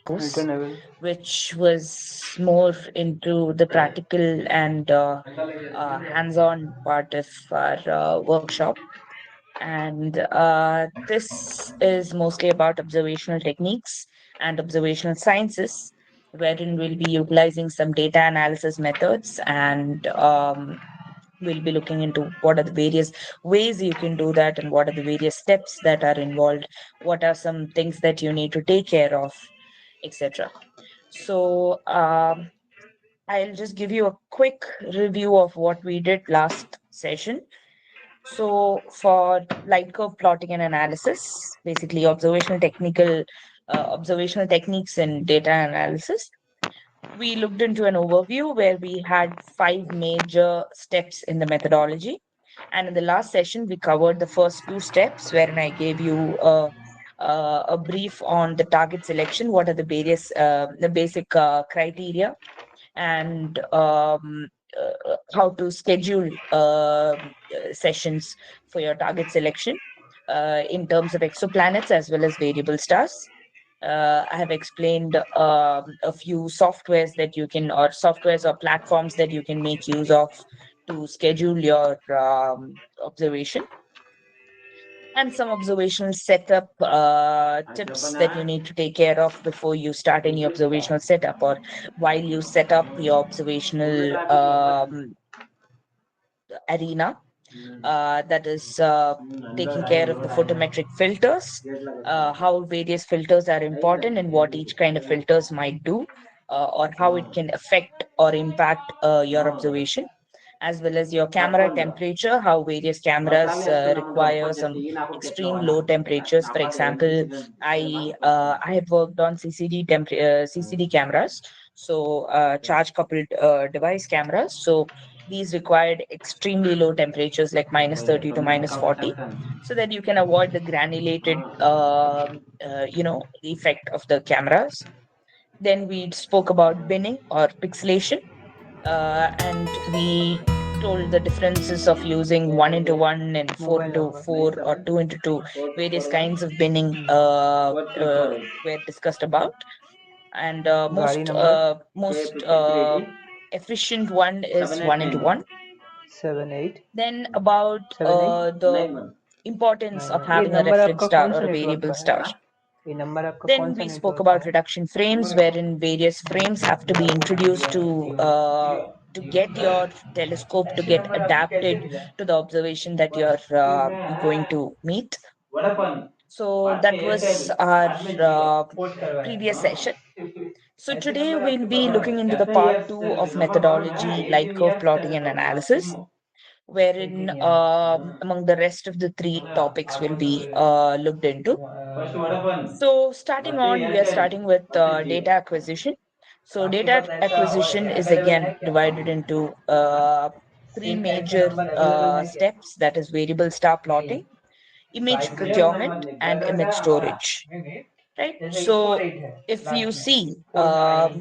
course, Internal. which was more into the practical and hands-on part of our workshop. And this is mostly about observational techniques and observational sciences, wherein we'll be utilizing some data analysis methods, and we'll be looking into what are the various ways you can do that and what are the various steps that are involved, what are some things that you need to take care of, etc. So I'll just give you a quick review of what we did last session. So for light curve plotting and analysis, basically observational techniques in data analysis, we looked into an overview where we had five major steps in the methodology. And in the last session, we covered the first two steps, wherein I gave you a brief on the target selection, what are the basic criteria, and how to schedule sessions for your target selection in terms of exoplanets as well as variable stars. I have explained a few softwares that you can, or softwares or platforms that you can make use of to schedule your observation, and some observational setup tips that you need to take care of before you start any observational setup, or while you set up your observational arena, that is taking care of the photometric filters, how various filters are important and what each kind of filters might do, or how it can affect or impact your observation, as well as your camera temperature, how various cameras require some extreme low temperatures. For example, I have worked on CCD cameras, so charge coupled device cameras. So these required extremely low temperatures like -30 to -40, so that you can avoid the granulated effect of the cameras. Then we spoke about binning or pixelation, and we told the differences of using 1 into 1 and 4 Mobile into number 4 or 2 into 2. Various kinds of binning were discussed about, and गाड़ी number most efficient one is 1 into 1. 78 Then about 78 the importance of 99 ये having a number reference आपका star कौन or सा a network variable का है? star. ये number आपका कौन Then सा we spoke नेटवर्क का about है? reduction frames, wherein various frames have to be introduced to get your telescope to get adapted to the observation that you're going to meet. So that was our post करवाया previous session. So ऐसे today number we'll आपके be pass looking into the ऐसे part yes two of number मांगो ना methodology, एक light दिन curve yes plotting and करना पड़ेगा analysis, wherein among the rest of the three topics will be looked into. First वडापान So starting ಮತ್ತೆ on, we are Airtel starting with ಮತ್ತೆ जियो data acquisition. So आपके data पास ऐसा acquisition is available है again क्या divided into three same type का major number available है क्या steps, that is variable star नहीं plotting, image price rate procurement, number नहीं and बर्गर image का हमारा storage. नहीं नहीं Right. जैसे एक्सपोर्ट So रेट है if you लास्ट में see, 49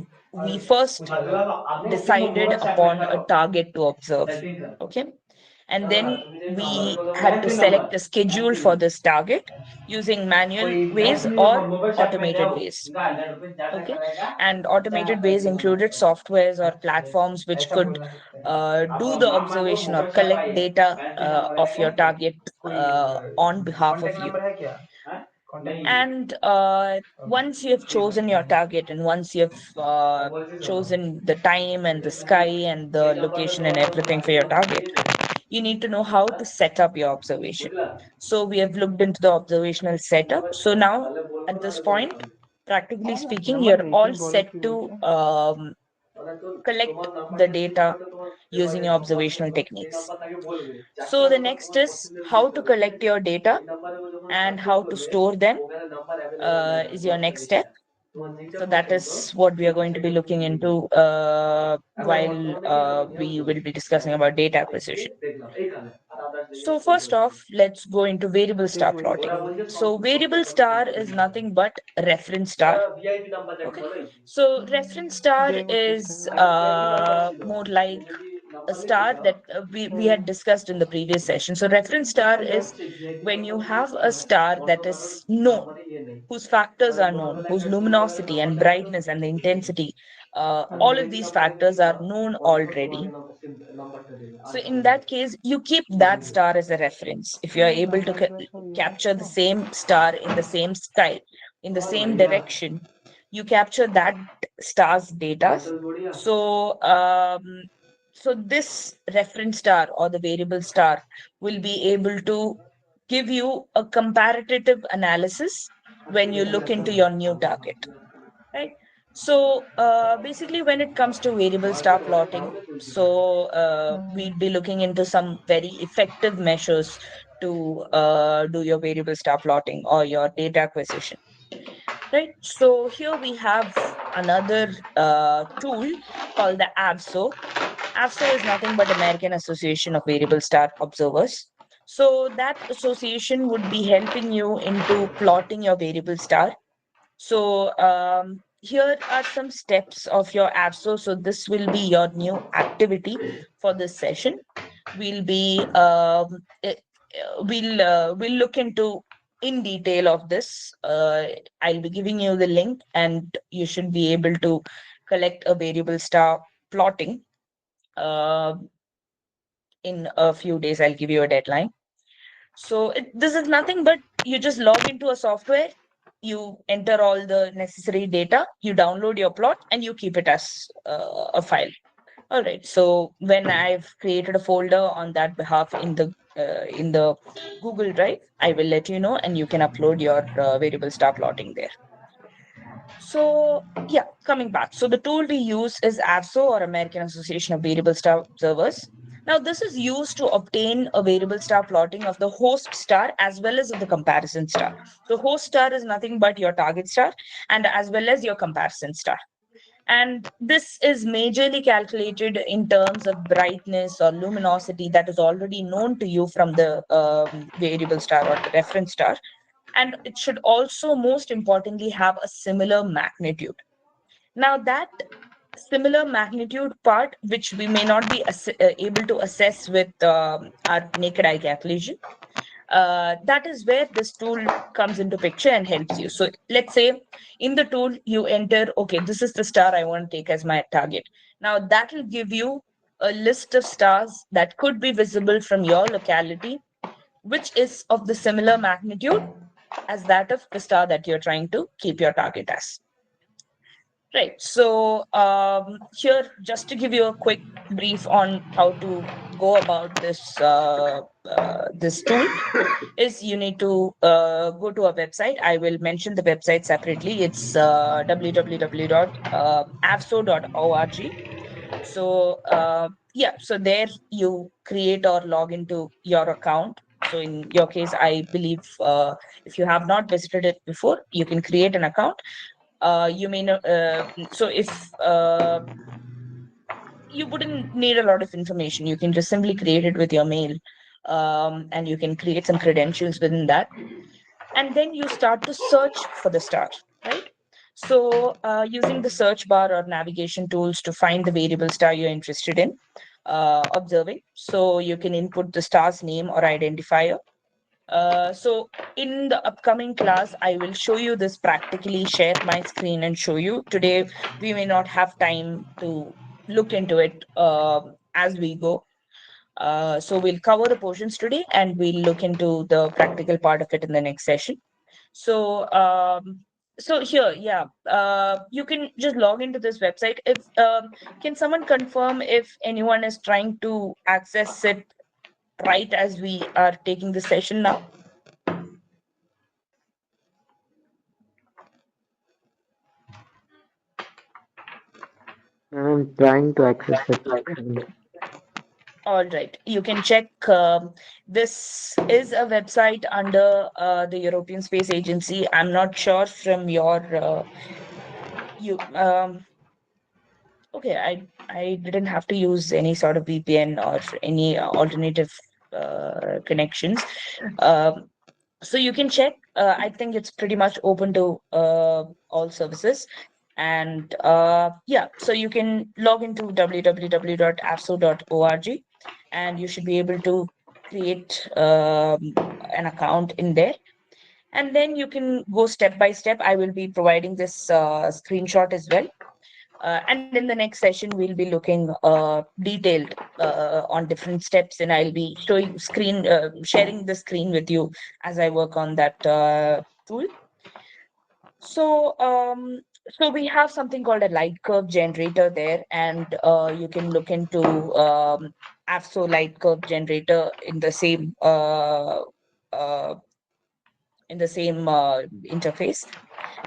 we और first कुछ अगला तो आपने उसी में decided मोबाइल चैट में upon a करो target to observe. टाइपिंग कर Okay. And हाँ then तो मुझे नंबर we बोलो had to match number select a schedule match for this target using manual कोई ways मैच नहीं or मोबाइल चैट में automated जाओ ways. इनका 100 रुपए ज्यादा Okay. करेगा And अच्छा automated ways पैसे जमा included करेगा softwares or अच्छा platforms which ऐसा could बोलना सकते हैं आप do the नाम मांगो observation or mobile chat collect आई है data मैच नंबर of है your क्या target कोई on behalf of contact you. Number है क्या contact And okay once you have chosen your target, and once you have chosen the time and the sky and the location and everything for your target, you need to know how to set up your observation. So we have looked into the observational setup. So now at this point, practically और speaking, number you're all regional border set की to बोलते हैं collect the data using your observational techniques. So the next is how to collect your data and how to store them is your next step. So that is what we are going to be looking into while we will be discussing about data acquisition. So first off, let's go into variable star plotting. So variable star is nothing but reference star. Okay. So reference star जय मुझ किसका is more like a star that we had discussed in the previous session. So reference star is when you have a star that is known, whose factors are known, whose luminosity and brightness and the intensity, all of these factors are known already. So in that case, you keep that star as a reference. If you are able to capture the same star in the same sky, in the same direction, you capture that star's data. So, so this reference star or the variable star will be able to give you a comparative analysis when you look into your new target, right? So basically, when it comes to variable star plotting, so we'd be looking into some very effective measures to do your variable star plotting or your data acquisition, right? So here we have another tool called the AVSO. AVSO is nothing but American Association of Variable Star Observers. So that association would be helping you into plotting your variable star. So here are some steps of your AVSO. So this will be your new activity for this session. We'll be we'll look into in detail of this. I'll be giving you the link, and you should be able to collect a variable star plotting. Uh, in a few days, I'll give you a deadline. So this is nothing but you just log into a software, you enter all the necessary data, you download your plot, and you keep it as a file. All right. So when I've created a folder on that behalf in the Google Drive, I will let you know, and you can upload your variable star plotting there. So yeah, coming back. So the tool we use is AVSO, or American Association of Variable Star Observers. Now, this is used to obtain a variable star plotting of the host star as well as of the comparison star. So host star is nothing but your target star, and as well as your comparison star. And this is majorly calculated in terms of brightness or luminosity that is already known to you from the variable star or the reference star. And it should also, most importantly, have a similar magnitude. Now, that similar magnitude part, which we may not be able to assess with our naked eye calculation, that is where this tool comes into picture and helps you. So let's say in the tool you enter, okay, this is the star I want to take as my target. Now that will give you a list of stars that could be visible from your locality, which is of the similar magnitude as that of the star that you're trying to keep your target as. Right. So here, just to give you a quick brief on how to go about this tool, is you need to go to a website. I will mention the website separately. It's www.avso.org. So yeah, so there you create or log into your account. So in your case, I believe if you have not visited it before, you can create an account. You may know, so if you wouldn't need a lot of information, you can just simply create it with your mail, and you can create some credentials within that, and then you start to search for the star, right? So using the search bar or navigation tools to find the variable star you're interested in observing, so you can input the star's name or identifier. So in the upcoming class, I will show you this practically, share my screen and show you. Today, we may not have time to look into it as we go. So we'll cover the portions today, and we'll look into the practical part of it in the next session. So so here, yeah, you can just log into this website. If can someone confirm if anyone is trying to access it right as we are taking the session now? I'm trying to access it. All right, you can check. This is a website under the European Space Agency. I'm not sure from your you. Okay, I didn't have to use any sort of VPN or any alternative connections. Um, so you can check. I think it's pretty much open to all services. And yeah, so you can log into www.afso.org, and you should be able to create an account in there. And then you can go step by step. I will be providing this screenshot as well. And in the next session, we'll be looking detailed on different steps, and I'll be sharing the screen with you as I work on that tool. So, so we have something called a light curve generator there, and you can look into AFSO light curve generator uh, in the same interface.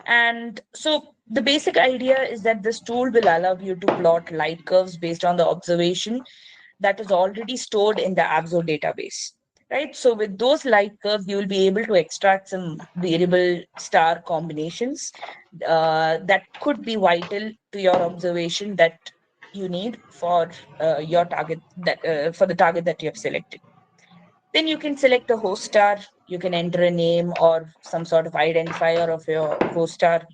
And so the basic idea is that this tool will allow you to plot light curves based on the observation that is already stored in the Abso database. Right. So with those light curves, you will be able to extract some variable star combinations that could be vital to your observation that you need for your target that for the target that you have selected. Then you can select a host star. You can enter a name or some sort of identifier of your host star.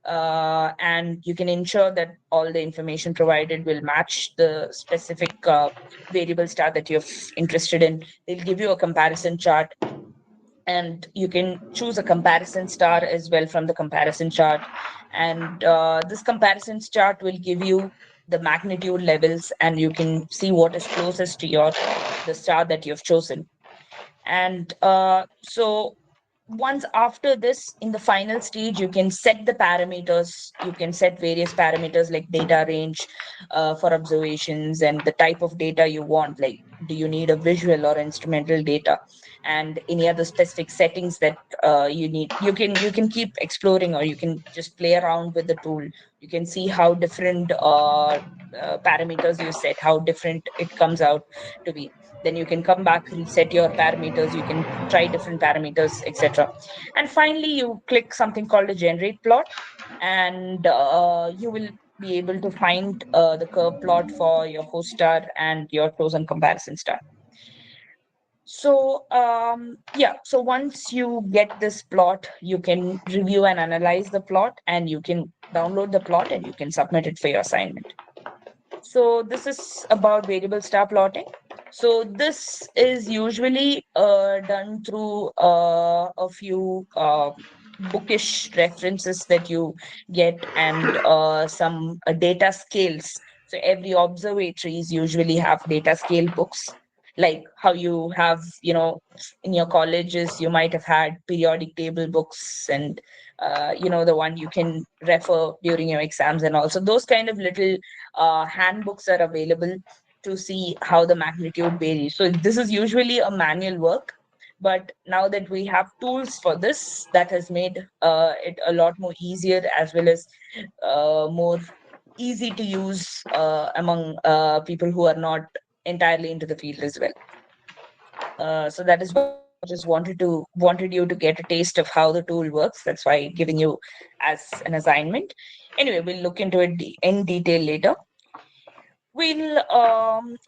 And you can ensure that all the information provided will match the specific variable star that you're interested in. They'll give you a comparison chart, and you can choose a comparison star as well from the comparison chart. And this comparison chart will give you the magnitude levels, and you can see what is closest to your the star that you've chosen. And so once after this, in the final stage, you can set the parameters. You can set various parameters like data range for observations and the type of data you want, like do you need a visual or instrumental data, and any other specific settings that you need. You can keep exploring, or you can just play around with the tool. You can see how different parameters you set, how different it comes out to be. Then you can come back, reset your parameters, you can try different parameters, etc. And finally, you click something called a generate plot, and you will be able to find the curve plot for your host star and your chosen comparison star. So yeah, so once you get this plot, you can review and analyze the plot, and you can download the plot, and you can submit it for your assignment. So this is about variable star plotting. So this is usually done through a few bookish references that you get, and some data scales. So every observatories usually have data scale books, like how you have, in your colleges, you might have had periodic table books, and the one you can refer during your exams, and also those kind of little handbooks are available to see how the magnitude varies. So this is usually a manual work, but now that we have tools for this, that has made it a lot more easier, as well as more easy to use among people who are not entirely into the field as well. So that is why I just wanted you to get a taste of how the tool works. That's why giving you as an assignment. Anyway, we'll look into it in detail later. We'll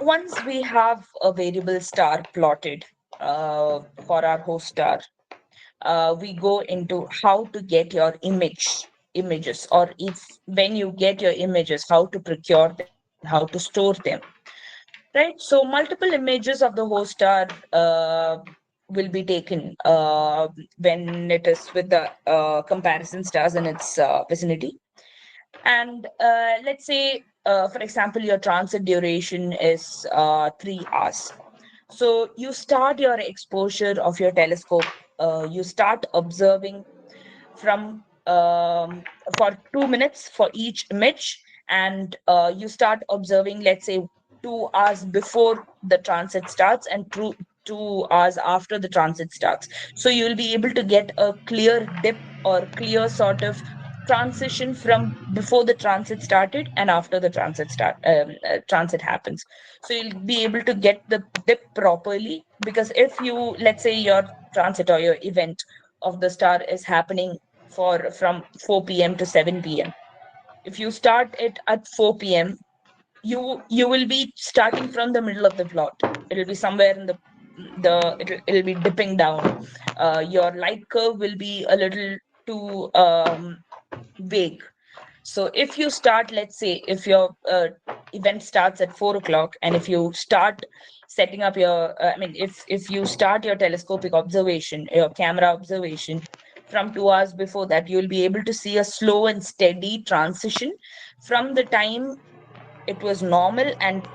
once we have a variable star plotted for our host star, we go into how to get your images, or if when you get your images, how to procure them and how to store them. Right. So multiple images of the host star will be taken when it is with the comparison stars in its vicinity. And let's say, for example, your transit duration is 3 hours. So you start your exposure of your telescope. You start observing from for 2 minutes for each image, and you start observing, let's say, 2 hours before the transit starts, and 2 hours after the transit starts. So you'll be able to get a clear dip, or clear sort of transition from before the transit started and after the transit happens. So you'll be able to get the dip properly, because if you, let's say, your transit or your event of the star is happening for from 4 p.m. to 7 p.m. If you start it at 4 p.m., you will be starting from the middle of the plot. It'll be somewhere in it'll be dipping down. Your light curve will be a little too vague. So if you start, let's say, if your event starts at 4 o'clock, and if you start setting up your, if you start your telescopic observation, your camera observation from 2 hours before that, you'll be able to see a slow and steady transition from the time it was normal, and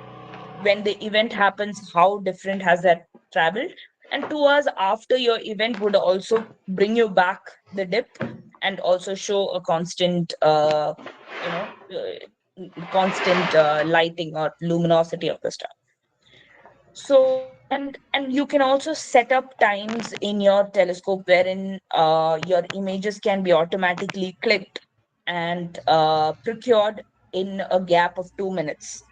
when the event happens, how different has that traveled. And 2 hours after your event would also bring you back the dip, and also show a constant constant lighting or luminosity of the star. So, and you can also set up times in your telescope wherein your images can be automatically clicked and procured in a gap of 2 minutes.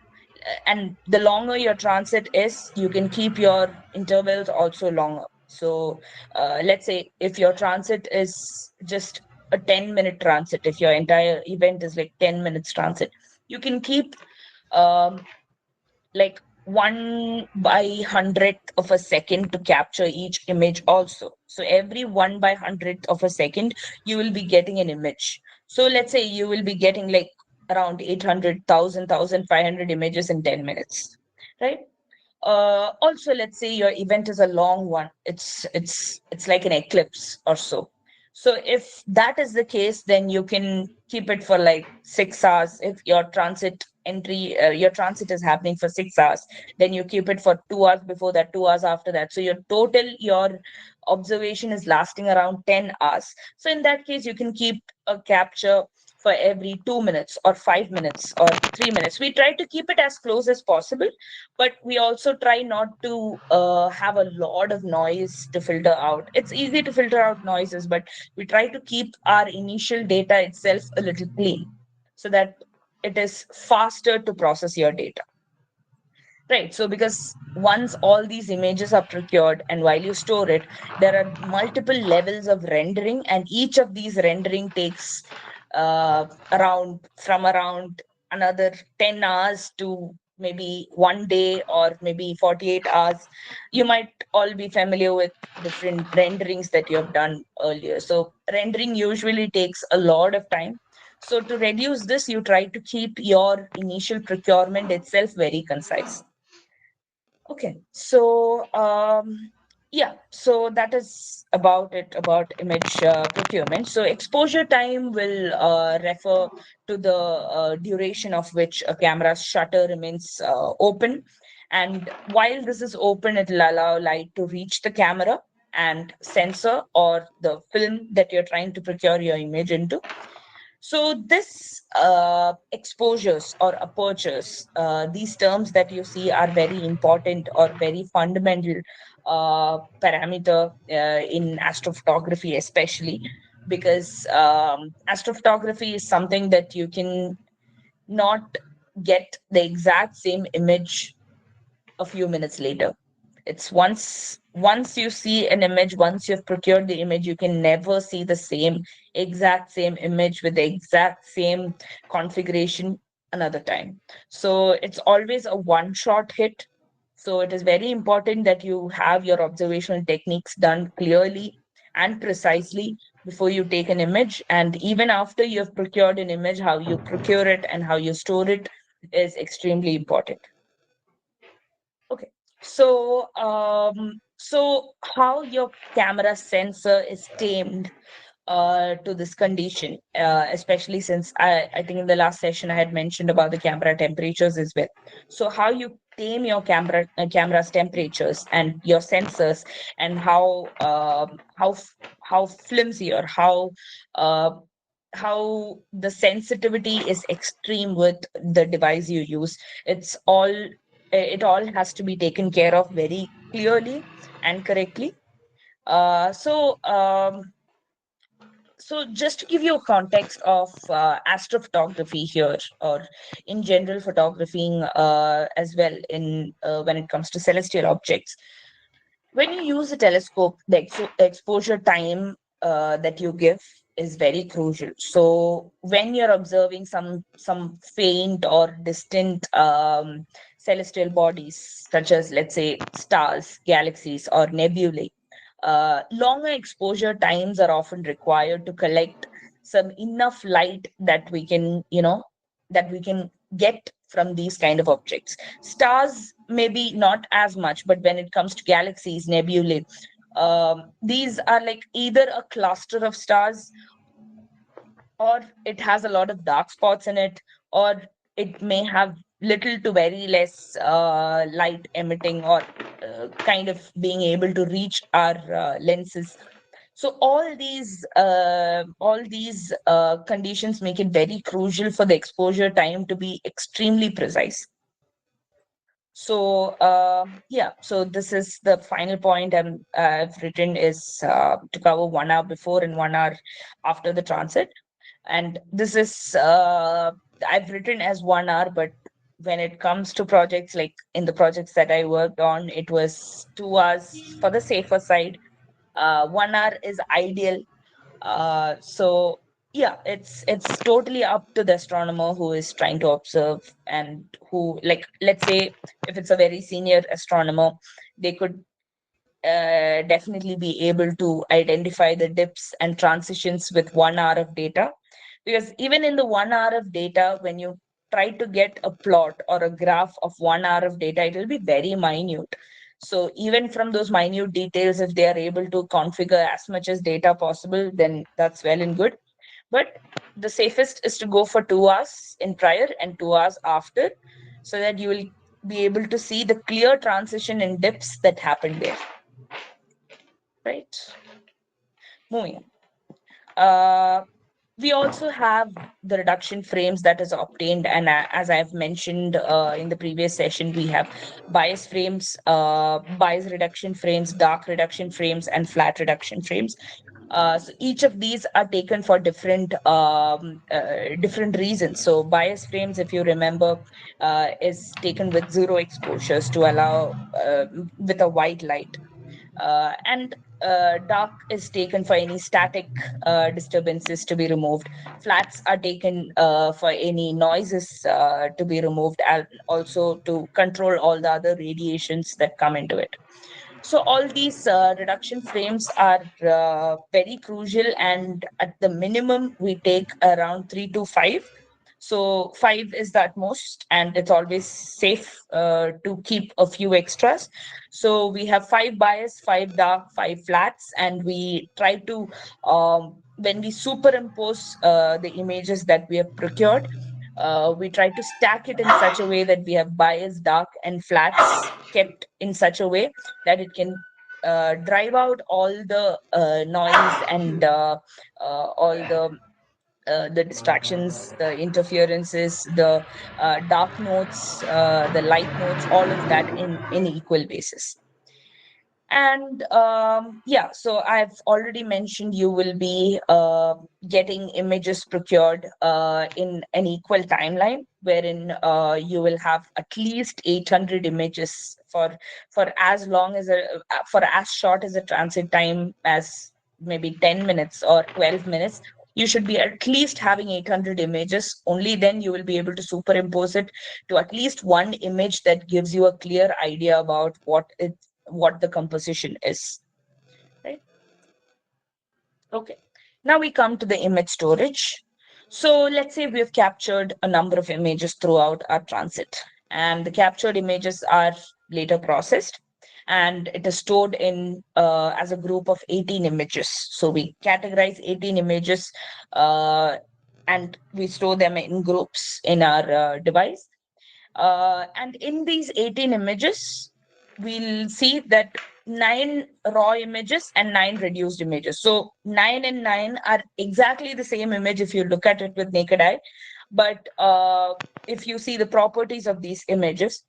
And the longer your transit is, you can keep your intervals also longer. So let's say if your transit is just a 10-minute transit, if your entire event is like 10 minutes transit, you can keep um, like 1/100th of a second to capture each image also. So every 1/100th of a second, you will be getting an image. So let's say you will be getting like around 800,000, 1,500 images in 10 minutes, right? Also, let's say your event is a long one, it's like an eclipse or so. So if that is the case, then you can keep it for like 6 hours. If your transit is happening for 6 hours, then you keep it for 2 hours before that, 2 hours after that. So your observation is lasting around 10 hours. So in that case, you can keep a capture for every 2 minutes or 5 minutes or 3 minutes. We try to keep it as close as possible, but we also try not to have a lot of noise to filter out. It's easy to filter out noises, but we try to keep our initial data itself a little clean so that it is faster to process your data. Right. So, because once all these images are procured and while you store it, there are multiple levels of rendering, and each of these rendering takes around another 10 hours to maybe 1 day or maybe 48 hours. You might all be familiar with different renderings that you have done earlier. So, rendering usually takes a lot of time. So, to reduce this, you try to keep your initial procurement itself very concise. Okay, so yeah, so that is about it about image procurement. So exposure time will refer to the duration of which a camera's shutter remains open, and while this is open, it will allow light to reach the camera and sensor or the film that you're trying to procure your image into. So this exposures or apertures, these terms that you see are very important or very fundamental parameter in astrophotography, especially because astrophotography is something that you can not get the exact same image a few minutes later. It's once you see an image, once you've procured the image, you can never see the same exact same image with the exact same configuration another time. So it's always a one shot hit. So it is very important that you have your observational techniques done clearly and precisely before you take an image. And even after you have procured an image, how you procure it and how you store it is extremely important. Okay. So how your camera sensor is tamed to this condition, especially since I think in the last session I had mentioned about the camera temperatures as well. So how you tame your camera's temperatures and your sensors, and how flimsy or uh, how the sensitivity is extreme with the device you use. It all has to be taken care of very clearly and correctly. So just to give you a context of astrophotography here, or in general photographing as well, in when it comes to celestial objects, when you use a telescope, the exposure time that you give is very crucial. So when you're observing some faint or distant celestial bodies, such as, let's say, stars, galaxies, or nebulae, longer exposure times are often required to collect some enough light that we can, that we can get from these kind of objects. Stars maybe not as much, but when it comes to galaxies, nebulae, these are like either a cluster of stars, or it has a lot of dark spots in it, or it may have little to very less light emitting, or kind of being able to reach our lenses. So all these conditions make it very crucial for the exposure time to be extremely precise. So yeah, so this is the final point I've written, is to cover 1 hour before and 1 hour after the transit. And this is I've written as 1 hour, but when it comes to projects, like in the projects that I worked on, it was 2 hours for the safer side. 1 hour is ideal. So yeah, it's totally up to the astronomer who is trying to observe, and who, like, let's say if it's a very senior astronomer, they could definitely be able to identify the dips and transitions with 1 hour of data. Because even in the 1 hour of data, when you try to get a plot or a graph of 1 hour of data, it will be very minute. So even from those minute details, if they are able to configure as much as data possible, then that's well and good. But the safest is to go for 2 hours in prior and 2 hours after, so that you will be able to see the clear transition and dips that happened there. Right. Moving on. We also have the reduction frames that is obtained, and as I've mentioned in the previous session, we have bias frames, bias reduction frames, dark reduction frames, and flat reduction frames. So each of these are taken for different reasons. So bias frames, if you remember, is taken with zero exposures to allow with a white light, and dark is taken for any static disturbances to be removed. Flats are taken for any noises to be removed, and also to control all the other radiations that come into it. So all these reduction frames are very crucial, and at the minimum, we take around 3 to 5. So 5 is the utmost, and it's always safe to keep a few extras. So we have 5 bias, 5 dark, 5 flats, and we try to, when we superimpose the images that we have procured, we try to stack it in such a way that we have bias, dark, and flats kept in such a way that it can drive out all the noise and all the distractions, the interferences, the dark notes, the light notes, all of that in equal basis. And yeah, so I've already mentioned you will be getting images procured in an equal timeline, wherein you will have at least 800 images for as long as for as short as a transit time as maybe 10 minutes or 12 minutes. You should be at least having 800 images. Only then you will be able to superimpose it to at least one image that gives you a clear idea about what the composition is, right? Okay. Now we come to the image storage. So let's say we have captured a number of images throughout our transit, and the captured images are later processed, and it is stored in as a group of 18 images. So we categorize 18 images, and we store them in groups in our device. And in these 18 images, we'll see that 9 raw images and 9 reduced images. So 9 and 9 are exactly the same image if you look at it with naked eye. But if you see the properties of these images,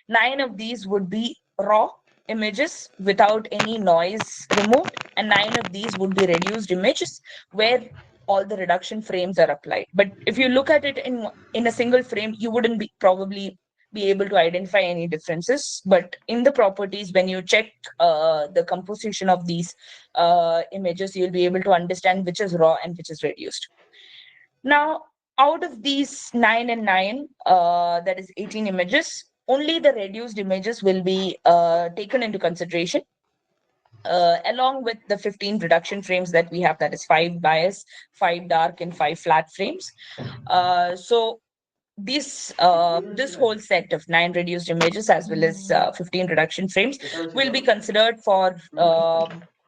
9 of these would be raw images without any noise removed, and 9 of these would be reduced images where all the reduction frames are applied. But if you look at it in a single frame, you wouldn't be probably be able to identify any differences. But in the properties, when you check the composition of these images, you'll be able to understand which is raw and which is reduced. Now, out of these 9 and 9, that is 18 images, only the reduced images will be taken into consideration. along with the 15 reduction frames that we have, that is 5 bias, 5 dark, and 5 flat frames. So this whole set of 9 reduced images as well as 15 reduction frames will be considered for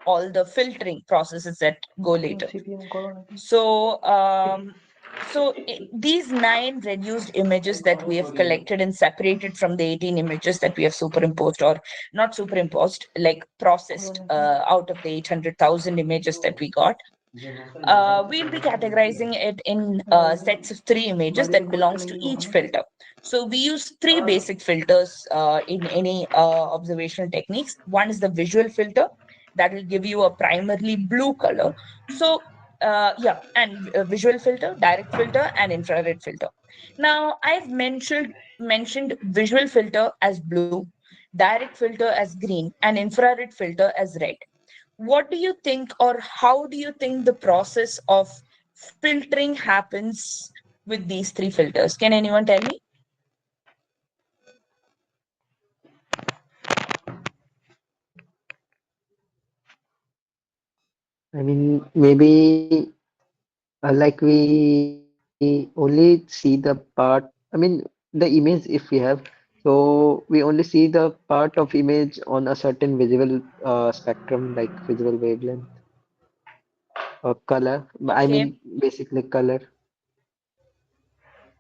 all the filtering processes that go later. So, these 9 reduced images that we have collected and separated from the 18 images that we have superimposed, or not superimposed, like processed out of the 800,000 images that we got, we'll be categorizing it in sets of 3 images that belongs to each filter. So we use 3 basic filters in any observational techniques. One is the visual filter that will give you a primarily blue color. So yeah, and visual filter, direct filter, and infrared filter. Now I've mentioned visual filter as blue, direct filter as green, and infrared filter as red. What do you think, or how do you think the process of filtering happens with these 3 filters? Can anyone tell me? I mean, maybe like we only see the part, I mean, the image if we have, so we only see the part of image on a certain visible spectrum, like visible wavelength or color. I Okay. mean, basically color,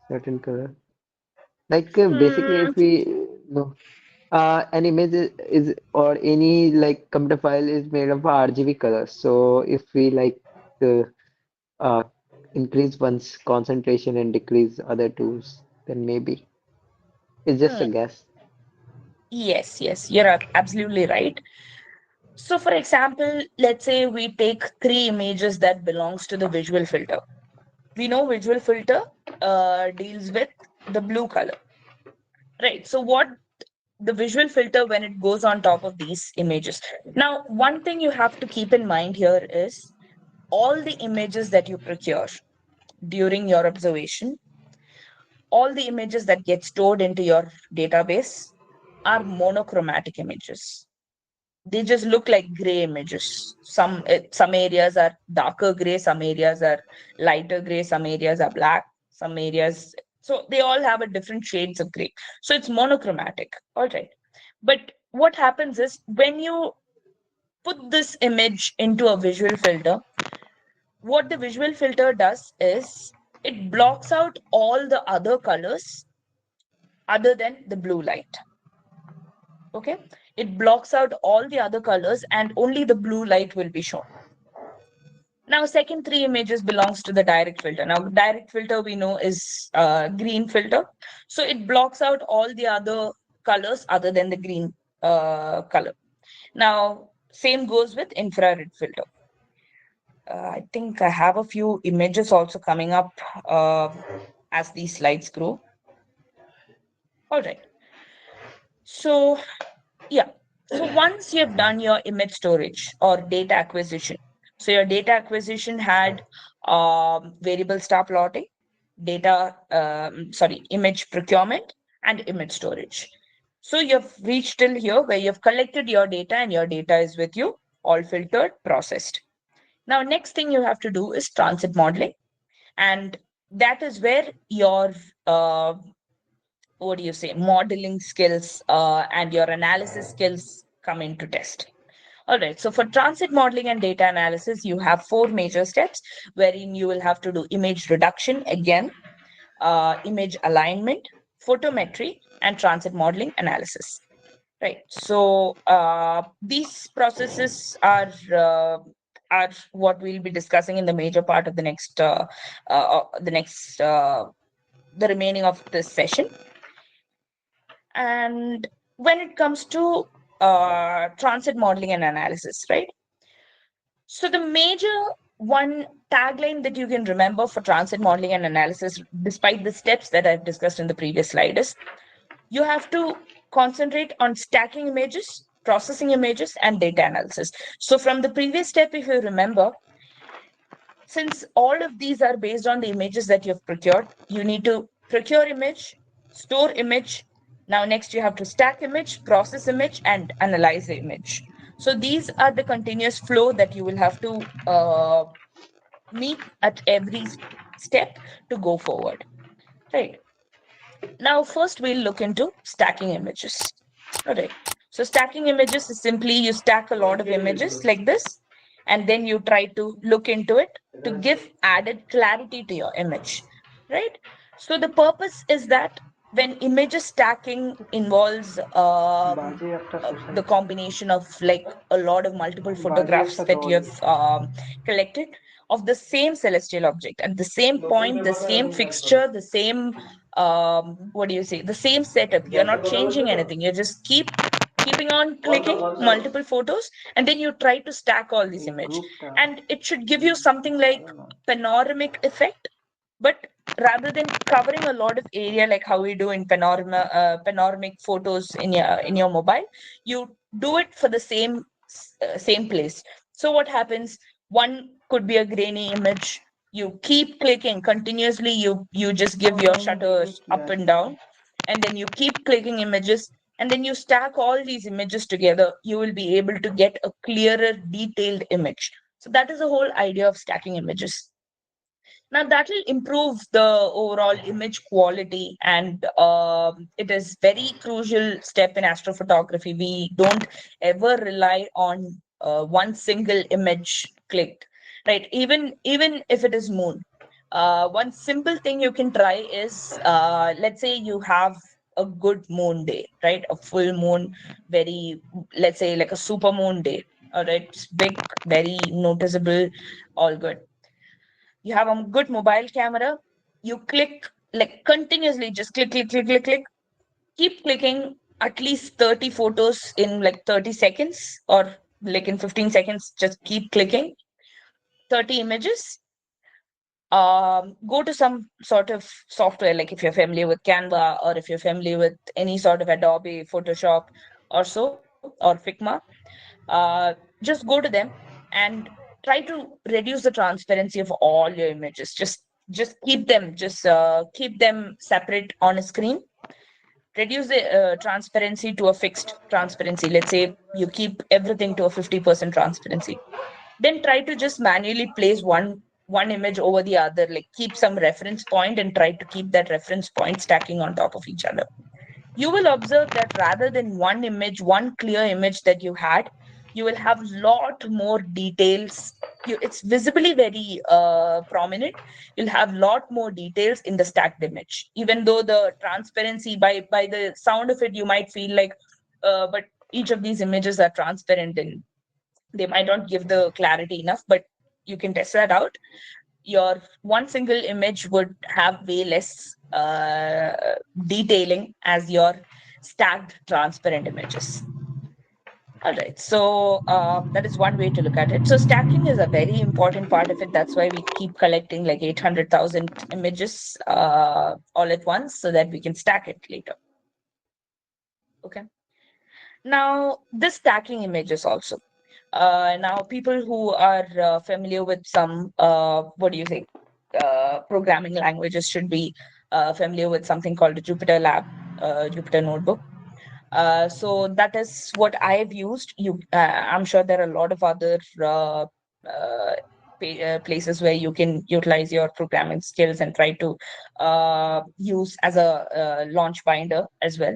certain color. Like basically, Hmm. if we know an image is or any like computer file is made of RGB colors. So if we like uh, uh, increase one's concentration and decrease other tools, then maybe it's just a Hmm. guess. Yes, yes, you're absolutely right. So, for example, let's say we take 3 images that belongs to the visual filter. We know visual filter deals with the blue color, right? So, what the visual filter when it goes on top of these images. Now, one thing you have to keep in mind here is all the images that you procure during your observation, all the images that get stored into your database are monochromatic images. They just look like gray images. Some areas are darker gray, some areas are lighter gray, some areas are black, some areas, so they all have a different shades of gray. So it's monochromatic. All right. But what happens is when you put this image into a visual filter, what the visual filter does is it blocks out all the other colors other than the blue light. Okay, it blocks out all the other colors and only the blue light will be shown. Now second 3 images belongs to the direct filter. Now direct filter we know is green filter, so it blocks out all the other colors other than the green color. Now same goes with infrared filter. I think I have a few images also coming up uh, as these slides grow. All right. So, yeah. So once you've done your image storage or data acquisition, so your data acquisition had variable star plotting, image procurement, and image storage. So you've reached till here where you've collected your data and your data is with you, all filtered, processed. Now, next thing you have to do is transit modeling. And that is where your what do you say, modeling skills and your analysis skills come into test. All right, so for transit modeling and data analysis you have 4 major steps wherein you will have to do image reduction again, image alignment, photometry, and transit modeling analysis. Right, so these processes are what we'll be discussing in the major part of the next the remaining of this session. And when it comes to transit modeling and analysis, right? So the major one tagline that you can remember for transit modeling and analysis, despite the steps that I've discussed in the previous slide, is you have to concentrate on stacking images, processing images, and data analysis. So from the previous step, if you remember, since all of these are based on the images that you've procured, you need to procure image, store image. Now, next you have to stack image, process image, and analyze the image. So these are the continuous flow that you will have to meet at every step to go forward, right? Now, first we'll look into stacking images. All right. So stacking images is simply you stack a lot of images like this, and then you try to look into it to give added clarity to your image, right? So the purpose is that when images stacking involves বাজে একটা the society combination of like a lot of multiple বাজে photographs একটা that you দল have collected of the same celestial object at the same নতুন point, the মেম্বাররা same এরকম কাজ করে fixture, the same what do you say, the same setup. You're গ্যাসের not কথা বলছো changing তো anything, you're just keeping on কনসল clicking কনসল multiple photos, and then you try to stack all these এই image, গ্রুপটা and it should give you something like ভালো না panoramic effect. But rather than covering a lot of area like how we do in panoramic photos in your mobile, you do it for the same place. So what happens, one could be a grainy image, you keep clicking continuously, you just give your অনলাইনে দেখলে shutters কি up and আসে down, and then you keep clicking images, and then you stack all these images together, you will be able to get a clearer detailed image. So that is the whole idea of stacking images. Now that will improve the overall image quality, and it is very crucial step in astrophotography. We don't ever rely on one single image clicked, right? Even if it is moon, one simple thing you can try is, let's say you have a good moon day, right? A full moon, very, let's say like a super moon day. All right, it's big, very noticeable, all good. You have a good mobile camera, you click like continuously, just click, click, click, click, click, keep clicking at least 30 photos in like 30 seconds, or like in 15 seconds, just keep clicking 30 images. Go to some sort of software, like if you're familiar with Canva, or if you're familiar with any sort of Adobe Photoshop or so, or Figma. Just go to them and try to reduce the transparency of all your images. Just keep them separate on a screen. Reduce the transparency to a fixed transparency. Let's say you keep everything to a 50% transparency. Then try to just manually place one image over the other, like keep some reference point and try to keep that reference point stacking on top of each other. You will observe that rather than one image, one clear image that you had, you will have lot more details. It's visibly very prominent. You'll have lot more details in the stacked image, even though the transparency, by the sound of it, you might feel like, but each of these images are transparent and they might not give the clarity enough, but you can test that out. Your one single image would have way less detailing as your stacked transparent images. All right, so that is one way to look at it. So stacking is a very important part of it. That's why we keep collecting like 800,000 images all at once so that we can stack it later. Okay. Now, this stacking images also. Now, people who are familiar with some, what do you say, programming languages should be familiar with something called a Jupyter Lab, Jupyter Notebook. So that is what I've used. I'm sure there are a lot of other places where you can utilize your programming skills and try to use as a launch binder as well.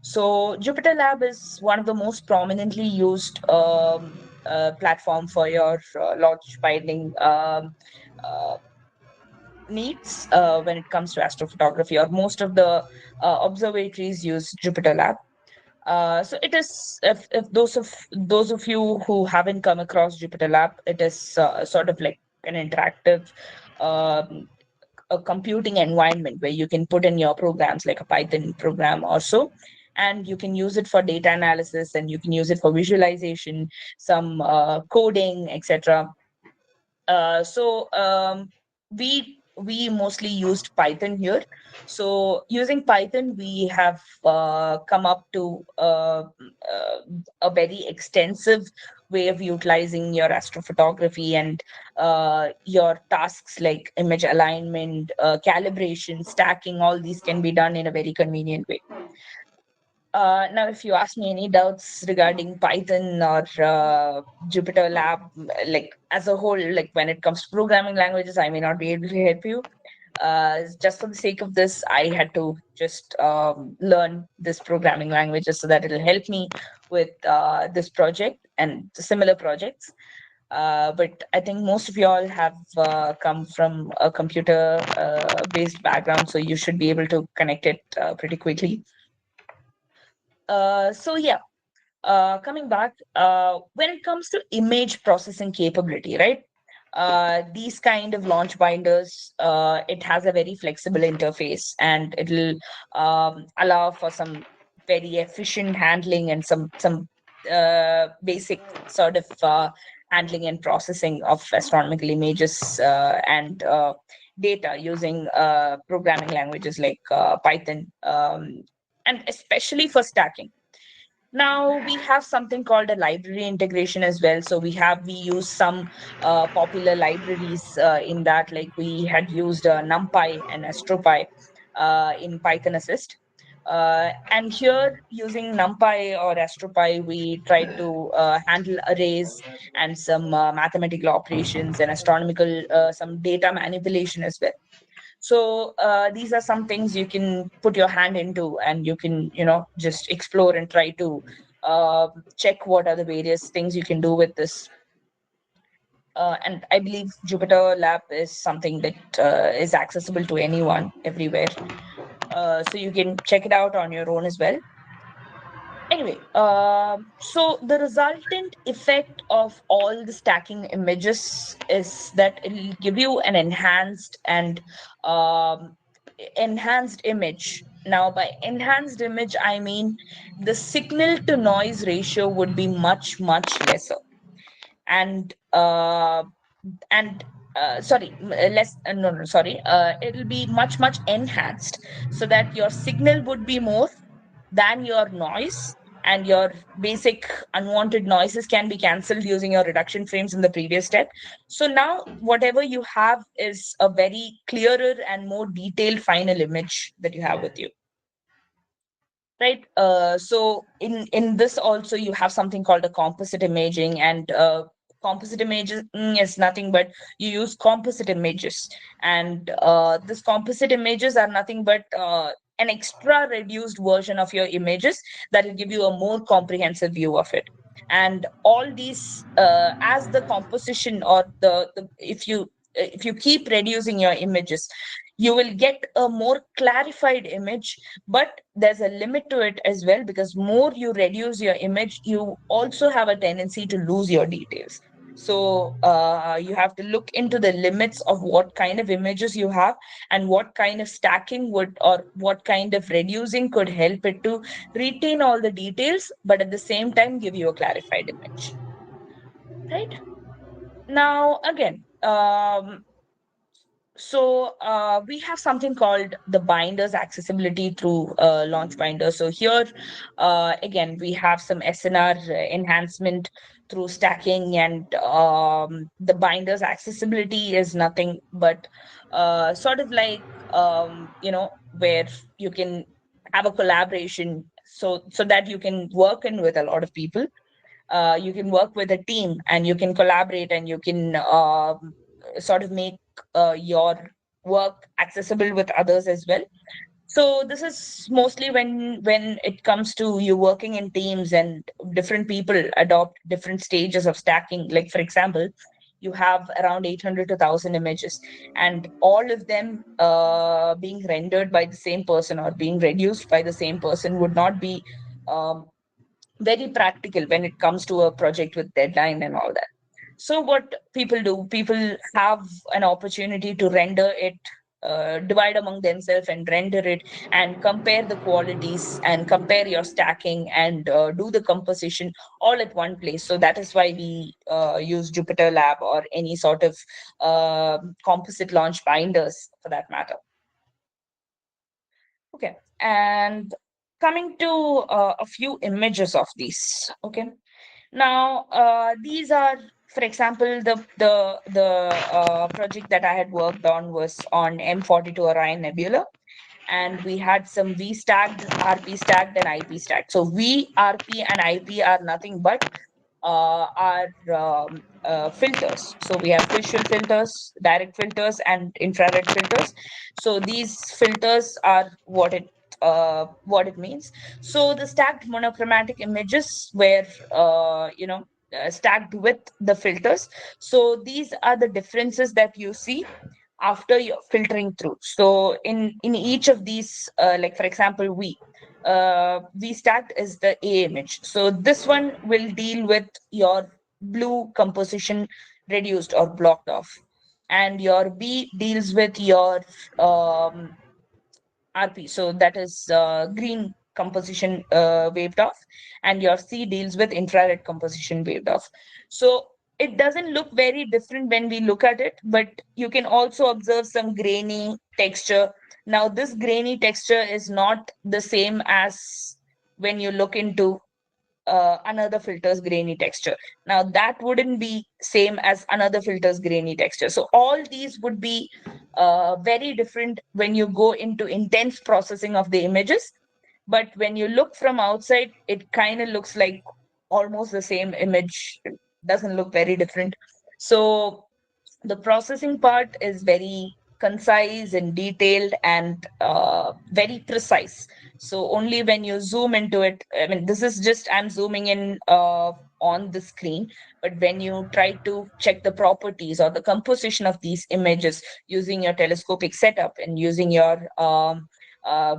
So Jupyter Lab is one of the most prominently used platform for your launch binding uh, needs when it comes to astrophotography, or most of the observatories use Jupyter Lab. So it is, if those of you who haven't come across Jupyter Lab, it is sort of like an interactive um, a computing environment where you can put in your programs like a Python program or so, and you can use it for data analysis, and you can use it for visualization, some coding, etc. So we mostly used Python here. So using Python, we have come up to a very extensive way of utilizing your astrophotography, and your tasks like image alignment, calibration, stacking. All these can be done in a very convenient way. Now, if you ask me any doubts regarding Python or Jupyter Lab, like as a whole, like when it comes to programming languages, I may not be able to help you. Just for the sake of this, I had to just learn this programming languages so that it'll help me with this project and similar projects. But I think most of y'all have come from a computer based background, so you should be able to connect it pretty quickly. So yeah, coming back, when it comes to image processing capability, right? These kind of launch binders, it has a very flexible interface and it'll allow for some very efficient handling and some basic sort of handling and processing of astronomical images and data using programming languages like Python, and especially for stacking. Now we have something called a library integration as well. So we use some popular libraries in that, like we had used NumPy and AstroPy in Python Assist. And here, using NumPy or AstroPy, we tried to handle arrays and some mathematical operations and astronomical some data manipulation as well. So these are some things you can put your hand into, and you can, just explore and try to check what are the various things you can do with this. And I believe Jupyter Lab is something that is accessible to anyone everywhere. So you can check it out on your own as well. Anyway, so the resultant effect of all the stacking images is that it'll give you an um, enhanced image. Now, by enhanced image, I mean the signal to noise ratio would be much, much lesser. And and sorry, less, no, no, sorry, it'll be much, much enhanced, so that your signal would be more than your noise, and your basic unwanted noises can be cancelled using your reduction frames in the previous step. So now whatever you have is a very clearer and more detailed final image that you have with you, right? So in this also, you have something called a composite imaging, and composite imaging is nothing but you use composite images, and this composite images are nothing but an extra reduced version of your images that will give you a more comprehensive view of it. And all these, as the composition or the if you keep reducing your images, you will get a more clarified image. But there's a limit to it as well, because more you reduce your image, you also have a tendency to lose your details. So you have to look into the limits of what kind of images you have, and what kind of stacking would, or what kind of reducing could help it to retain all the details, but at the same time give you a clarified image, right? Now again, so we have something called the binders accessibility through launch binder. So here, again, we have some SNR enhancement through stacking, and the binders accessibility is nothing but sort of like, where you can have a collaboration, so that you can work in with a lot of people. You can work with a team, and you can collaborate, and you can sort of make your work accessible with others as well. So this is mostly when it comes to you working in teams, and different people adopt different stages of stacking. Like, for example, you have around 800 to 1000 images, and all of them being rendered by the same person or being reduced by the same person would not be um, very practical when it comes to a project with deadline and all that. So what people do, people have an opportunity to render it, divide among themselves and render it, and compare the qualities, and compare your stacking, and do the composition all at one place. So that is why we use Jupyter Lab or any sort of composite launch binders for that matter. Okay, and coming to a few images of these. Okay, now these are, for example, the project that I had worked on was on M42 Orion Nebula, and we had some V stacked, RP stacked, and IP stacked. So V, RP, and IP are nothing but are filters. So we have visual filters, direct filters, and infrared filters. So these filters are what it means. So the stacked monochromatic images were stacked with the filters. So these are the differences that you see after you're filtering through. So in each of these, like for example, V stacked is the A image. So this one will deal with your blue composition reduced or blocked off, and your B deals with your um, RP. So that is green composition waved off, and your C deals with infrared composition waved off. So it doesn't look very different when we look at it, but you can also observe some grainy texture. Now, this grainy texture is not the same as when you look into another filter's grainy texture. Now that wouldn't be same as another filter's grainy texture. So all these would be very different when you go into intense processing of the images. But when you look from outside, it kind of looks like almost the same image. It doesn't look very different. So the processing part is very concise and detailed and very precise. So only when you zoom into it, I mean, this is just I'm zooming in on the screen, but when you try to check the properties or the composition of these images using your telescopic setup and using your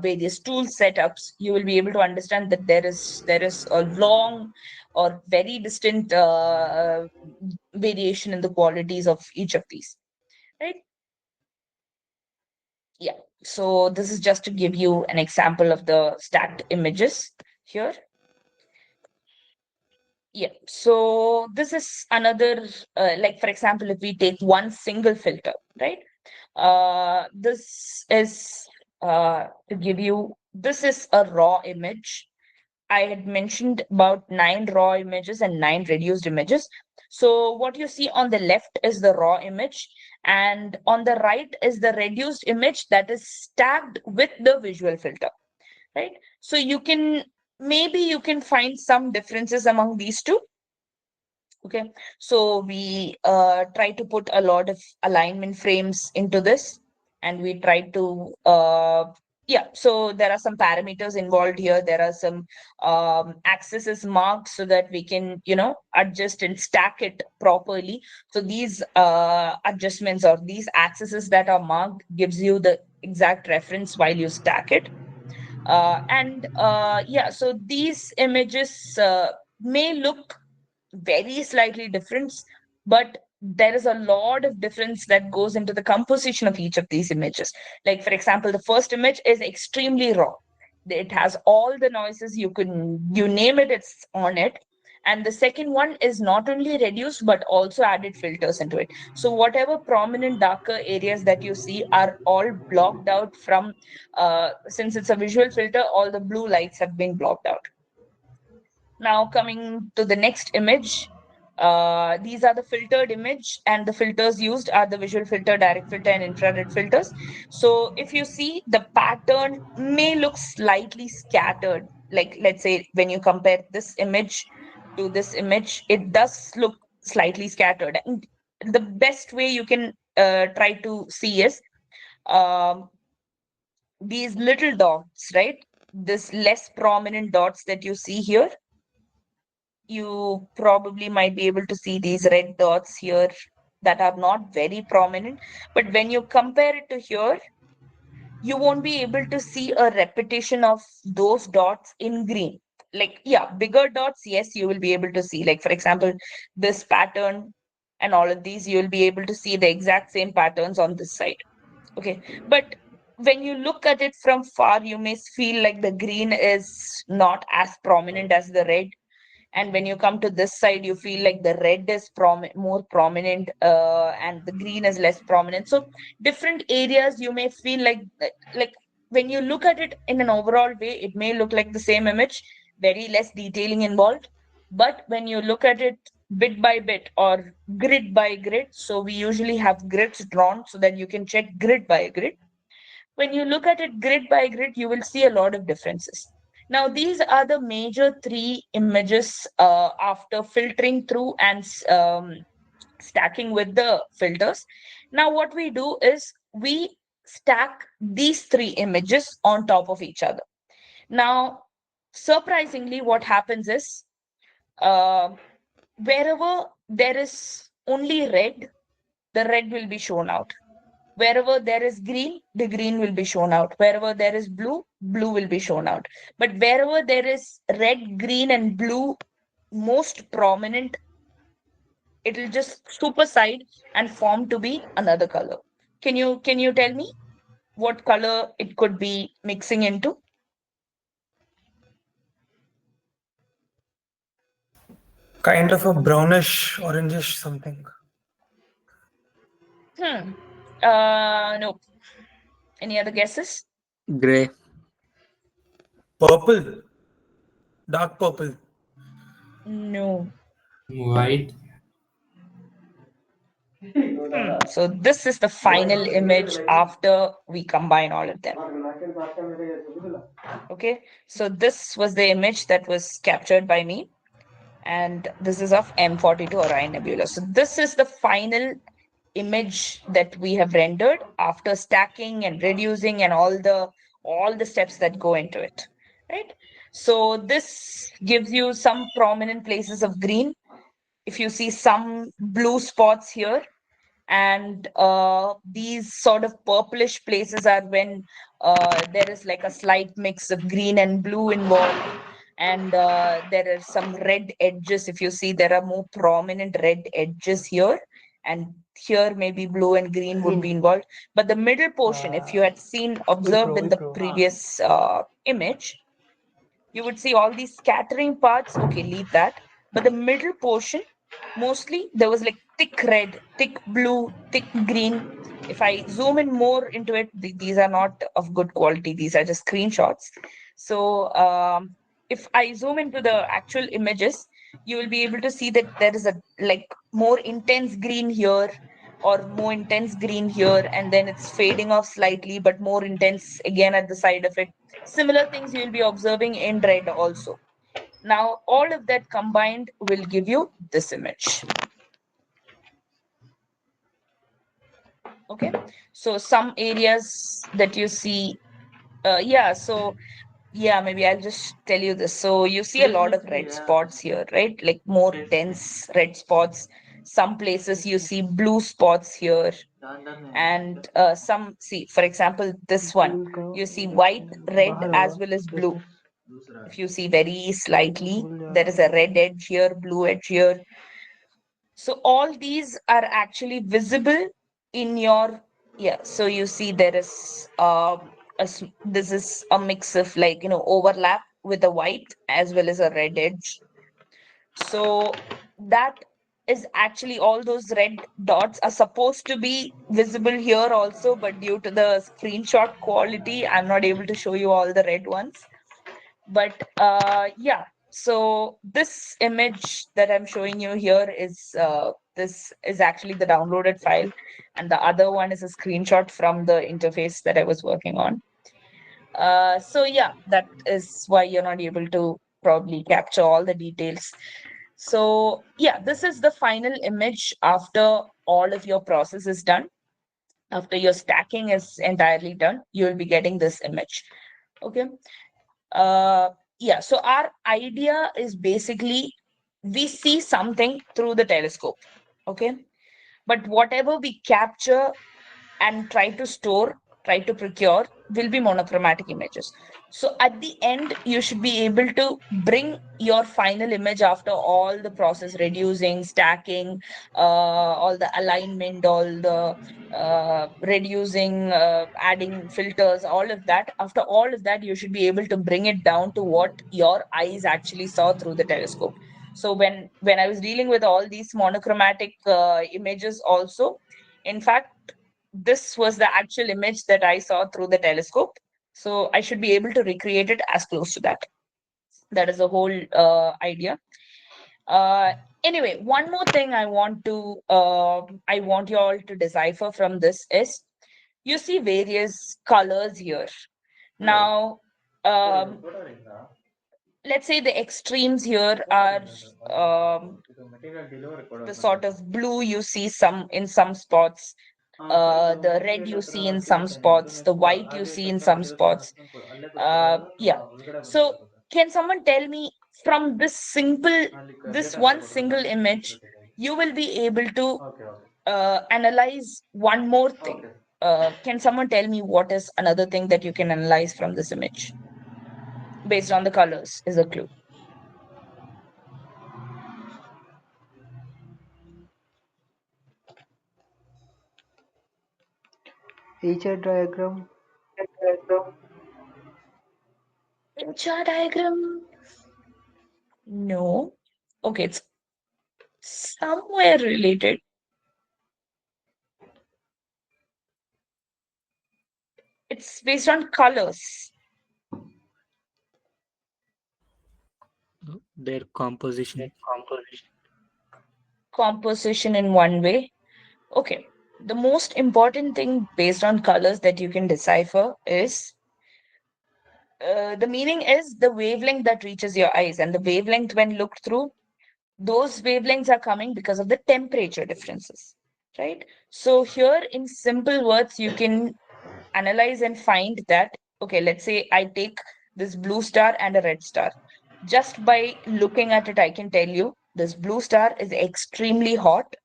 various tool setups, you will be able to understand that there is a long or very distant variation in the qualities of each of these, right? Yeah. So this is just to give you an example of the stacked images here. Yeah. So this is another, like for example, if we take one single filter, right? This is to give you, this is a raw image. I had mentioned about 9 raw images and 9 reduced images. So what you see on the left is the raw image, and on the right is the reduced image that is stacked with the visual filter, right? So you can find some differences among these two. Okay, so we try to put a lot of alignment frames into this, and we try to yeah. So there are some parameters involved here. There are some axes marked so that we can adjust and stack it properly. So these adjustments or these axes that are marked gives you the exact reference while you stack it. And yeah, so these images may look very slightly different, but there is a lot of difference that goes into the composition of each of these images. Like for example, the first image is extremely raw. It has all the noises you name it, it's on it. And the second one is not only reduced but also added filters into it. So whatever prominent darker areas that you see are all blocked out from since it's a visual filter, all the blue lights have been blocked out. Now coming to the next image, these are the filtered image, and the filters used are the visual filter, direct filter, and infrared filters. So if you see, the pattern may look slightly scattered. Like let's say when you compare this image to this image, it does look slightly scattered. And the best way you can try to see is um, these little dots, right? This less prominent dots that you see here, you probably might be able to see these red dots here that are not very prominent. But when you compare it to here, you won't be able to see a repetition of those dots in green. Like, yeah, bigger dots, yes, you will be able to see. Like, for example, this pattern and all of these, you will be able to see the exact same patterns on this side. Okay. But when you look at it from far, you may feel like the green is not as prominent as the red, and when you come to this side you feel like the red is more prominent, and the green is less prominent. So different areas you may feel like when you look at it in an overall way, it may look like the same image, very less detailing involved. But when you look at it bit by bit or grid by grid, so we usually have grids drawn so that you can check grid by grid. When you look at it grid by grid, you will see a lot of differences. Now, these are the major three images after filtering through and stacking with the filters. Now, what we do is we stack these three images on top of each other. Now, surprisingly, what happens is uh, wherever there is only red, the red will be shown out. Wherever there is green, the green will be shown out. Wherever there is blue, blue will be shown out. But wherever there is red, green, and blue most prominent, it will just supersede and form to be another color. Can you tell me what color it could be mixing into? Kind of a brownish, orangish something. Hmm. No. Any other guesses? Gray. Purple, dark purple. No. White. So this is the final image after we combine all of them. Okay. So this was the image that was captured by me, and this is of M42 Orion Nebula. So this is the final image that we have rendered after stacking and reducing and all the steps that go into it, right? So this gives you some prominent places of green. If you see some blue spots here, and these sort of purplish places are when there is like a slight mix of green and blue involved, and there are some red edges. If you see, there are more prominent red edges here, and here maybe blue and green would be involved. But the middle portion, if you had seen observed in the previous image, you would see all these scattering parts. Okay, leave that. But the middle portion, mostly there was like thick red, thick blue, thick green. If I zoom in more into it, these are not of good quality. These are just screenshots. So if I zoom into the actual images, you will be able to see that there is a like more intense green here, or more intense green here, and then it's fading off slightly, but more intense again at the side of it. Similar things you'll be observing in red also. Now, all of that combined will give you this image. Okay. So some areas that you see, maybe I'll just tell you this. So you see a lot of red spots here, right? Like more dense red spots. Some places you see blue spots here. And some, see, for example, this one, you see white, red, as well as blue. If you see very slightly, there is a red edge here, blue edge here. So all these are actually visible in your, yeah. So you see there is this is a mix of like, overlap with a white as well as a red edge. So that is actually, all those red dots are supposed to be visible here also, but due to the screenshot quality, I'm not able to show you all the red ones. But yeah, so this image that I'm showing you here is this is actually the downloaded file, and the other one is a screenshot from the interface that I was working on. So yeah, that is why you're not able to probably capture all the details. So yeah, this is the final image after all of your process is done. After your stacking is entirely done, you will be getting this image. Okay. uh yeah, so our idea is basically, we see something through the telescope. Okay. But whatever we capture and try to store, try to procure, will be monochromatic images. So at the end, you should be able to bring your final image after all the process, reducing, stacking, all the alignment, all the reducing, adding filters, all of that. After all of that, you should be able to bring it down to what your eyes actually saw through the telescope. So when I was dealing with all these monochromatic images also, in fact, this was the actual image that I saw through the telescope. So I should be able to recreate it as close to that. That is the whole idea. Uh, anyway, one more thing I want you all to decipher from this is, you see various colors here. Now, um, let's say the extremes here are the sort of blue you see some in some spots, the red you see in some spots, the white you see in some spots. Yeah. So, can someone tell me from this one single image, you will be able to analyze one more thing. Can someone tell me what is another thing that you can analyze from this image based on the colors? Is a clue. HR diagram. Chart diagram? No. Okay, it's somewhere related. It's based on colors, Their composition. composition in one way. Okay. The most important thing based on colors that you can decipher is the meaning is the wavelength that reaches your eyes, and the wavelength, when looked through, those wavelengths are coming because of the temperature differences, right? So, here in simple words, you can analyze and find that, okay, let's say I take this blue star and a red star. Just by looking at it, I can tell you this blue star is extremely hot,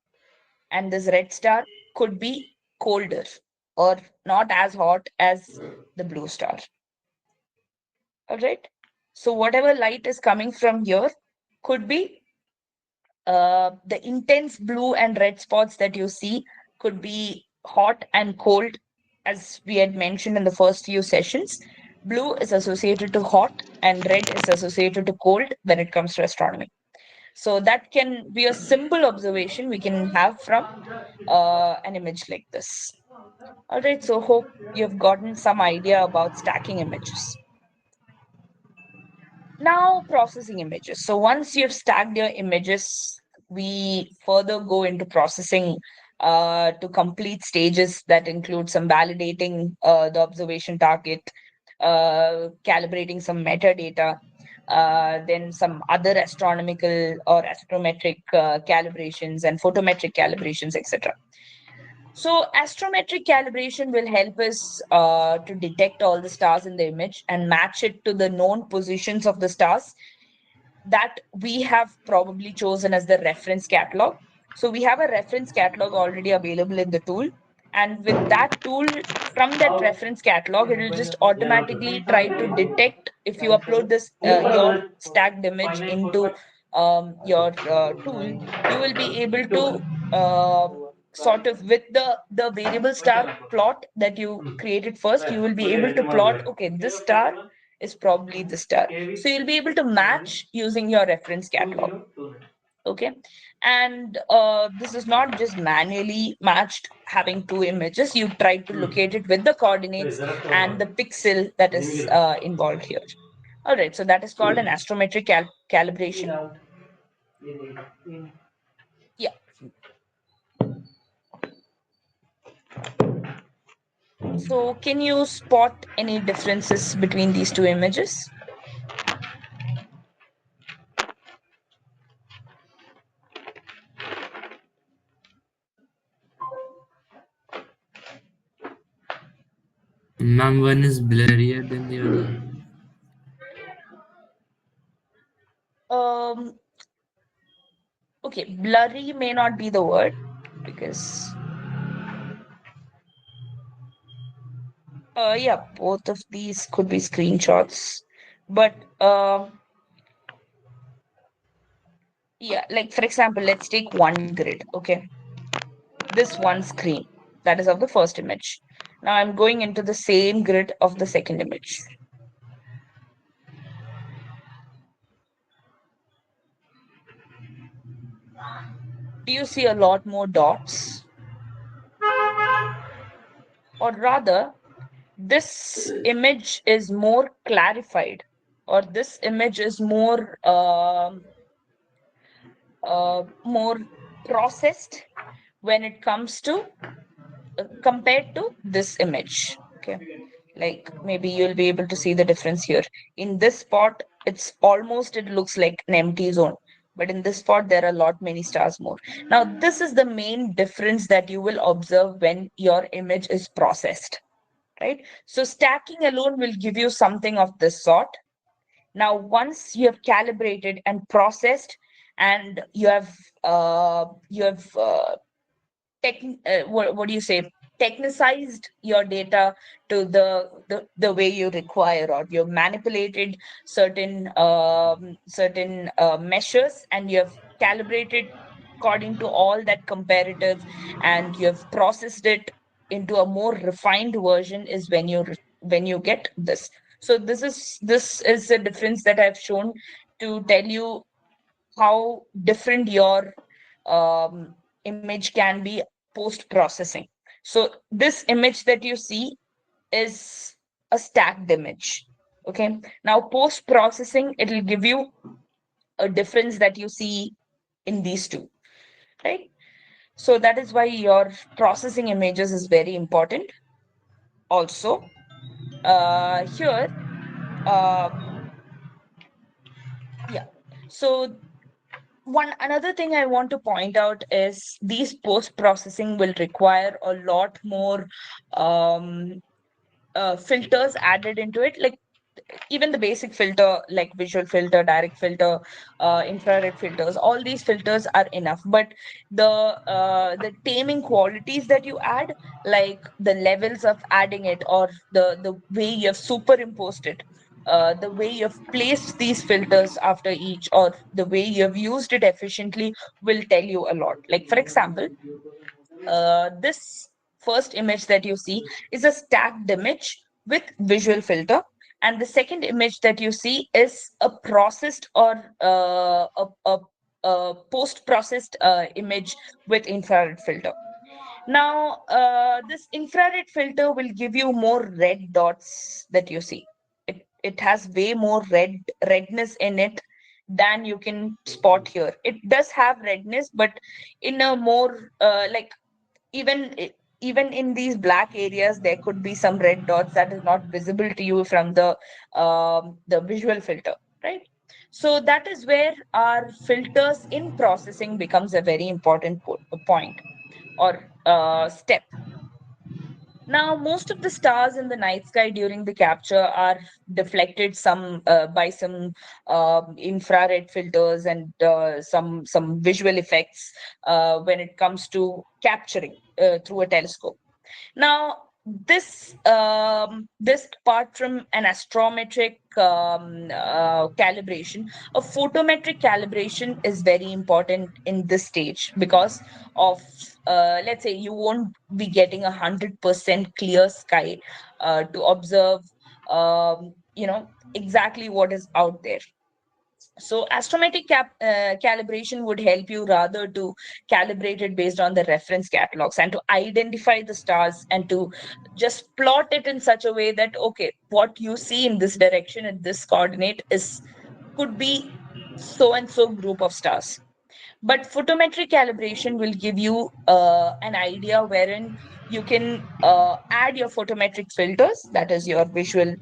and this red star could be colder or not as hot as the blue star. All right. So, whatever light is coming from here could be the intense blue and red spots that you see could be hot and cold, as we had mentioned in the first few sessions. Blue is associated to hot and red is associated to cold when it comes to astronomy. So that can be a simple observation we can have from an image like this. All right, so hope you've gotten some idea about stacking images. Now, processing images. So once you've stacked your images, we further go into processing to complete stages that include some validating the observation target, calibrating some metadata, then some other astronomical or astrometric calibrations and photometric calibrations, etc. So, astrometric calibration will help us to detect all the stars in the image and match it to the known positions of the stars that we have probably chosen as the reference catalog. So we have a reference catalog already available in the tool. And with that tool, from that reference catalog, it will just automatically try to detect if you upload this your stacked image into your tool, you will be able to sort of with the variable star plot that you created first, you will be able to plot, okay, this star is probably the star. So you'll be able to match using your reference catalog. Okay. And this is not just manually matched having two images. You try to locate it with the coordinates and the pixel that is involved here. All right. So that is called an astrometric calibration. Yeah. So can you spot any differences between these two images? Ma'am, one is blurrier than the other. Um, okay, blurry may not be the word because yeah, both of these could be screenshots. But yeah, like for example, let's take one grid, okay? This one screen that is of the first image. Now I'm going into the same grid of the second image. Do you see a lot more dots? Or rather, this image is more clarified, or this image is more processed when it comes to compared to this image. Okay, like maybe you'll be able to see the difference here. In this spot, it's almost, it looks like an empty zone, but in this spot there are a lot many stars more. Now this is the main difference that you will observe when your image is processed, right? So stacking alone will give you something of this sort. Now once you have calibrated and processed, and you have what do you say, technicized your data to the way you require, or you've manipulated certain measures, and you have calibrated according to all that comparative, and you have processed it into a more refined version, is when when you get this. So this is a difference that I've shown to tell you how different your um, image can be post processing. So this image that you see is a stacked image. Okay. Now post processing, it will give you a difference that you see in these two, right? So that is why your processing images is very important. Also, here, um, yeah. So one another thing I want to point out is these post processing will require a lot more um, filters added into it. Like even the basic filter, like visual filter, direct filter, infrared filters, all these filters are enough. But the taming qualities that you add, like the levels of adding it, or the way you have superimposed it, the way you have placed these filters after each, or the way you have used it efficiently, will tell you a lot. Like for example, this first image that you see is a stacked image with visual filter, and the second image that you see is a processed, or a post processed image with infrared filter. Now, this infrared filter will give you more red dots that you see. It has way more redness in it than you can spot here. It does have redness, but in a more even even in these black areas, there could be some red dots that is not visible to you from the visual filter, right? So that is where our filters in processing becomes a very important point, or step. Now, most of the stars in the night sky during the capture are deflected some by some infrared filters, and some visual effects when it comes to capturing through a telescope. Now, this apart from an astrometric calibration, a photometric calibration is very important in this stage, because of let's say you won't be getting 100% clear sky to observe exactly what is out there. So astrometric calibration would help you rather to calibrate it based on the reference catalogs, and to identify the stars, and to just plot it in such a way that, okay, what you see in this direction at this coordinate is could be so and so group of stars. But photometric calibration will give you an idea wherein you can add your photometric filters, that is your visual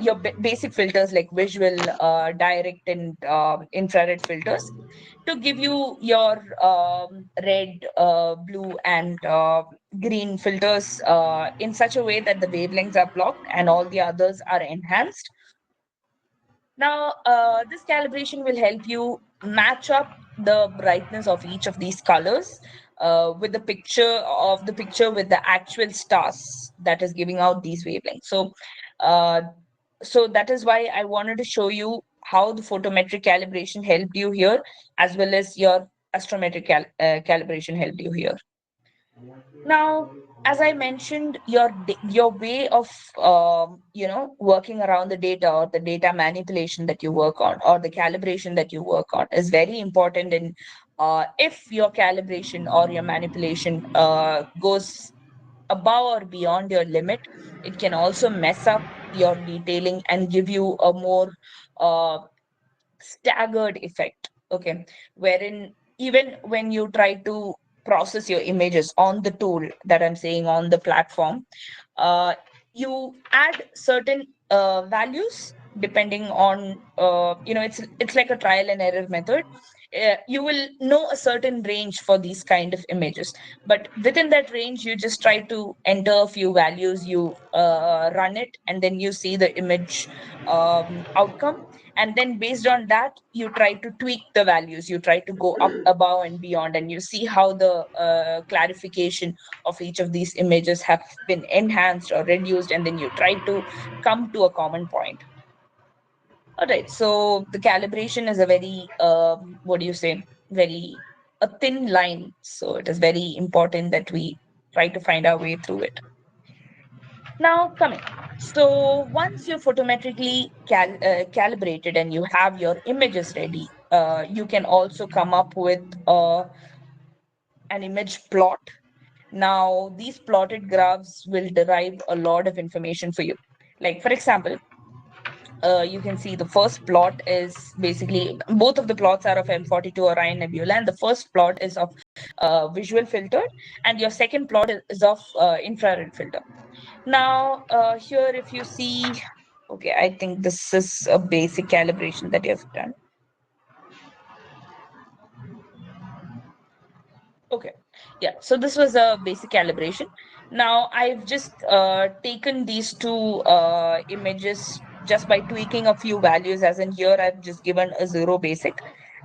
your basic filters like visual, direct, and infrared filters, to give you your red, blue, and green filters in such a way that the wavelengths are blocked and all the others are enhanced. Now, this calibration will help you match up the brightness of each of these colors with the picture with the actual stars that is giving out these wavelengths. Uh, so that is why I wanted to show you how the photometric calibration helped you here, as well as your astrometric calibration helped you here. Now, as I mentioned, your way of working around the data, or the data manipulation that you work on, or the calibration that you work on, is very important. In if your calibration or your manipulation goes above or beyond your limit, it can also mess up your detailing and give you a more uh, staggered effect. Okay, wherein even when you try to process your images on the tool that I'm saying on the platform, uh, you add certain values depending on, it's like a trial and error method. You will know a certain range for these kind of images, but within that range you just try to enter a few values, you run it, and then you see the image outcome. And then based on that you try to tweak the values, you try to go up, above and beyond, and you see how the clarification of each of these images have been enhanced or reduced, and then you try to come to a common point. All right, so the calibration is a very, what do you say, very a thin line. So it is very important that we try to find our way through it. Now, coming. So once you're photometrically calibrated and you have your images ready, you can also come up with an image plot. Now, these plotted graphs will derive a lot of information for you. Like, for example, you can see the first plot is basically both of the plots are of M42 Orion Nebula, and the first plot is of visual filter, and your second plot is of infrared filter. Now, here, if you see, okay, I think this is a basic calibration that you have done. Okay. Yeah. So this was a basic calibration. Now I've just taken these two images just by tweaking a few values. As in here, I've just given a zero basic,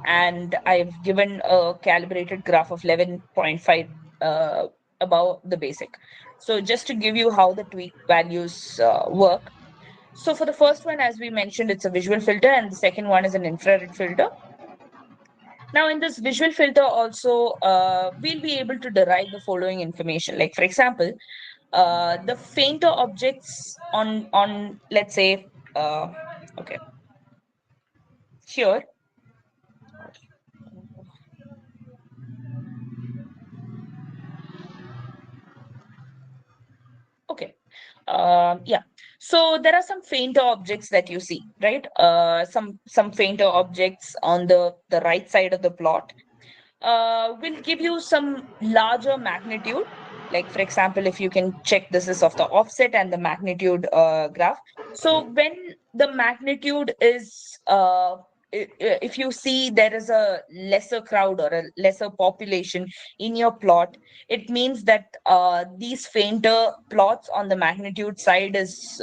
and I've given a calibrated graph of 11.5 uh, above the basic. So just to give you how the tweak values work. So for the first one, as we mentioned, it's a visual filter, and the second one is an infrared filter. Now, in this visual filter, also, we'll be able to derive the following information. Like, for example, the fainter objects on let's say, okay, here. Okay. Yeah. So there are some fainter objects that you see, right? Some fainter objects on the right side of the plot will give you some larger magnitude. Like, for example, if you can check, this is of the offset and the magnitude graph. So when the magnitude is, if you see there is a lesser crowd or a lesser population in your plot, it means that these fainter plots on the magnitude side is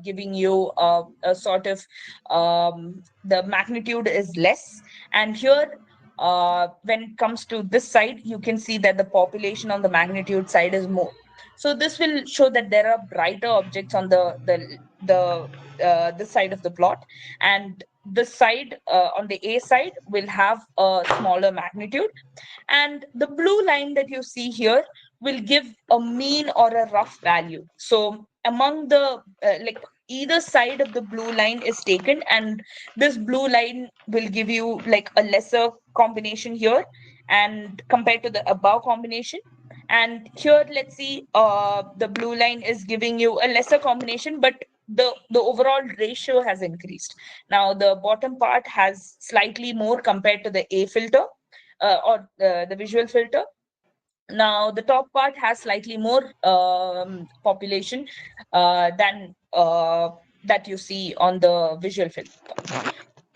giving you a sort of, the magnitude is less. And here, when it comes to this side, you can see that the population on the magnitude side is more. So this will show that there are brighter objects on the this side of the plot, and this side, on the A side, will have a smaller magnitude, and the blue line that you see here will give a mean or a rough value. So among the, like, either side of the blue line is taken, and this blue line will give you like a lesser combination here and compared to the above combination. And here, let's see, the blue line is giving you a lesser combination, but the overall ratio has increased. Now the bottom part has slightly more compared to the A filter, or the visual filter. Now the top part has slightly more population than that you see on the visual filter.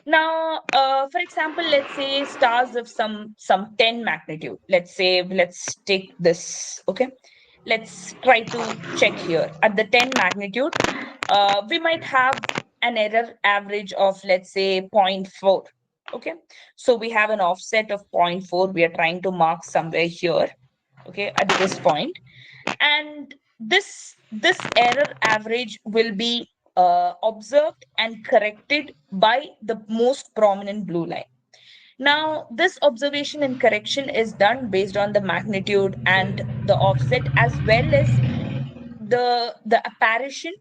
Now, for example, let's say stars of some 10 magnitude. Let's say, let's take this. Okay, let's try to check here at the 10 magnitude. We might have an error average of, let's say, zero point 0.4. Okay, so we have an offset of 0.4. We are trying to mark somewhere here, okay, at this point. And this error average will be observed and corrected by the most prominent blue line. Now this observation and correction is done based on the magnitude and the offset, as well as the apparition,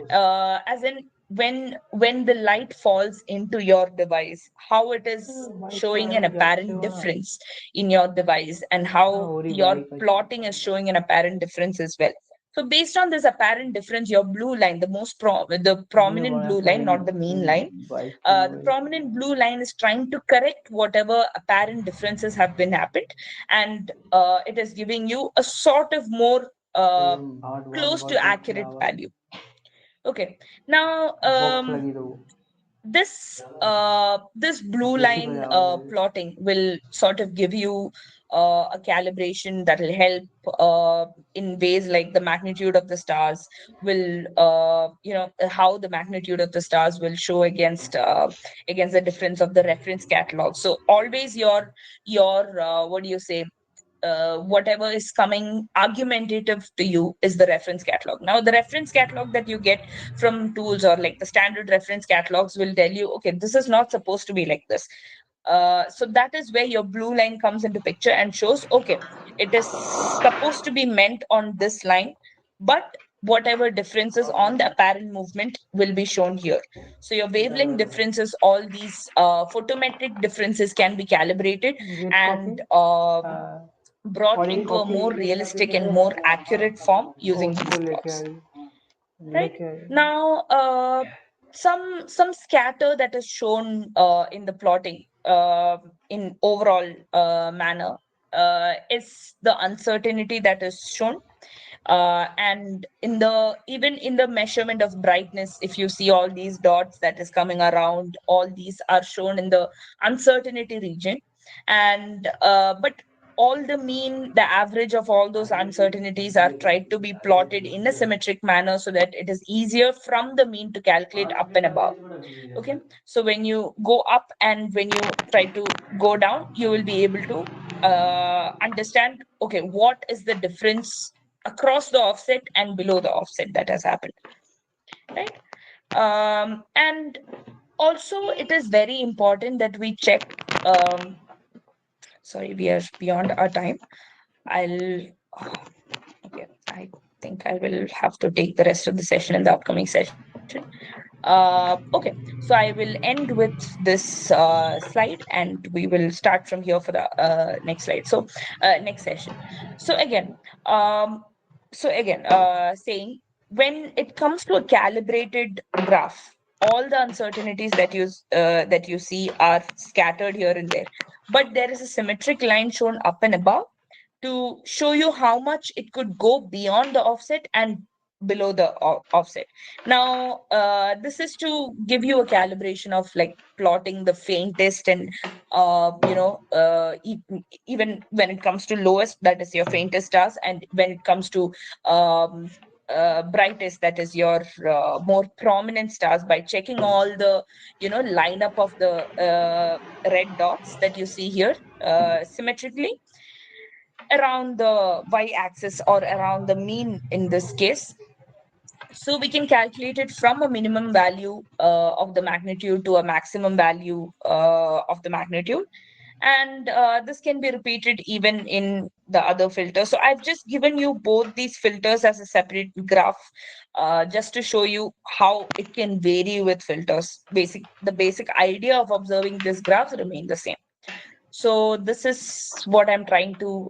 as in when the light falls into your device, how it is showing an apparent difference in your device, and how your plotting is showing an apparent difference as well. So based on this apparent difference, your blue line, the prominent blue line, not the mean line, the prominent blue line is trying to correct whatever apparent differences have been happened, and it is giving you a sort of more close to accurate value. Okay. Now, this blue line plotting will sort of give you a calibration that will help in ways like the magnitude of the stars will how the magnitude of the stars will show against the difference of the reference catalog. So always your what do you say, whatever is coming argumentative to you is the reference catalog. Now, the reference catalog that you get from tools or like the standard reference catalogs will tell you, okay, this is not supposed to be like this. So that is where your blue line comes into picture and shows, okay, it is supposed to be meant on this line, but whatever differences on the apparent movement will be shown here. So your wavelength differences, all these photometric differences can be calibrated and brought into a more realistic and more accurate form using these plots. Right now, some scatter that is shown in the plotting in overall manner is the uncertainty that is shown, and in the even in the measurement of brightness, if you see all these dots that is coming around, all these are shown in the uncertainty region. And but all the mean, the average of all those uncertainties are tried to be plotted in a symmetric manner so that it is easier from the mean to calculate up and above. Okay, so when you go up and when you try to go down, you will be able to understand, okay, what is the difference across the offset and below the offset that has happened, right? And also it is very important that we check, um, sorry, we are beyond our time. I'll okay, I think I will have to take the rest of the session in the upcoming session. Okay, so I will end with this slide and we will start from here for the next slide. So, next session. So um, again, saying when it comes to a calibrated graph, all the uncertainties that you see are scattered here and there, but there is a symmetric line shown up and above to show you how much it could go beyond the offset and below the offset. Now, this is to give you a calibration of like plotting the faintest and even when it comes to lowest, that is your faintest stars, and when it comes to um, brightest, that is your more prominent stars, by checking all the lineup of the red dots that you see here symmetrically around the y-axis or around the mean in this case. So we can calculate it from a minimum value of the magnitude to a maximum value of the magnitude. And this can be repeated even in the other filter. So I've just given you both these filters as a separate graph, just to show you how it can vary with filters. The basic idea of observing this graph remain the same. So this is what I'm trying to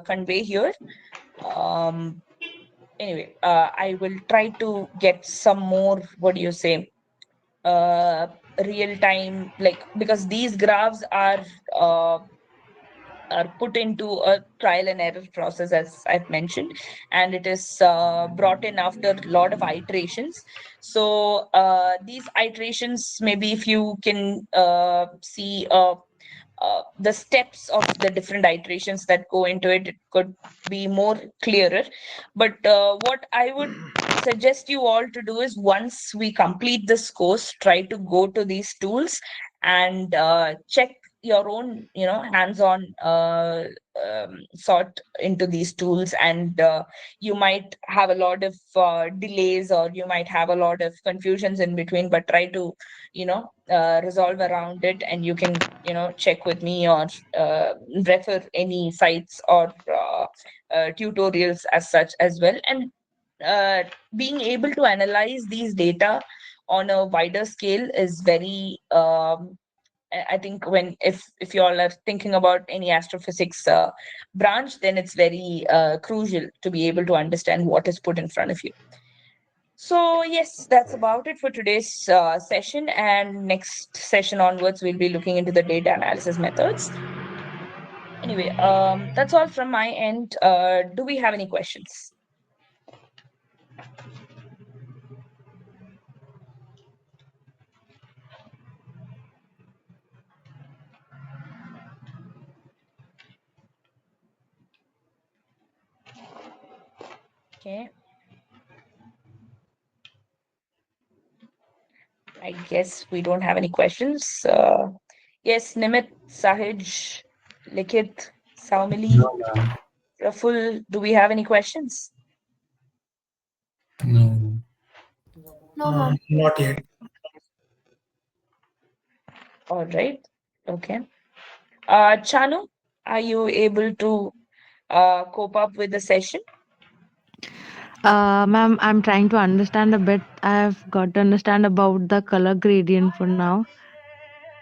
convey here. Um, anyway, I will try to get some more, what do you say, uh, real time, like, because these graphs uh, are put into a trial and error process, as I've mentioned, and it is brought in after a lot of iterations. So these iterations, maybe if you can see the steps of the different iterations that go into it, it could be more clearer. But what I would suggest you all to do is, once we complete this course, try to go to these tools and check your own hands-on sort into these tools, and you might have a lot of delays, or you might have a lot of confusions in between, but try to resolve around it, and you can check with me or refer any sites or tutorials as such as well. And uh, being able to analyze these data on a wider scale is very I think when if you all are thinking about any astrophysics branch, then it's very crucial to be able to understand what is put in front of you. So yes, that's about it for today's session. And next session onwards, we'll be looking into the data analysis methods. Anyway, that's all from my end. Do we have any questions? Okay, I guess we don't have any questions. Yes, Nimit, Sahij, Likit, Saumili, No, ma'am. Raful, do we have any questions? No. No, ma'am. Not yet. All right. Okay. Chanu, are you able to cope up with the session? Ma'am, I'm trying to understand a bit. I've got to understand about the color gradient for now.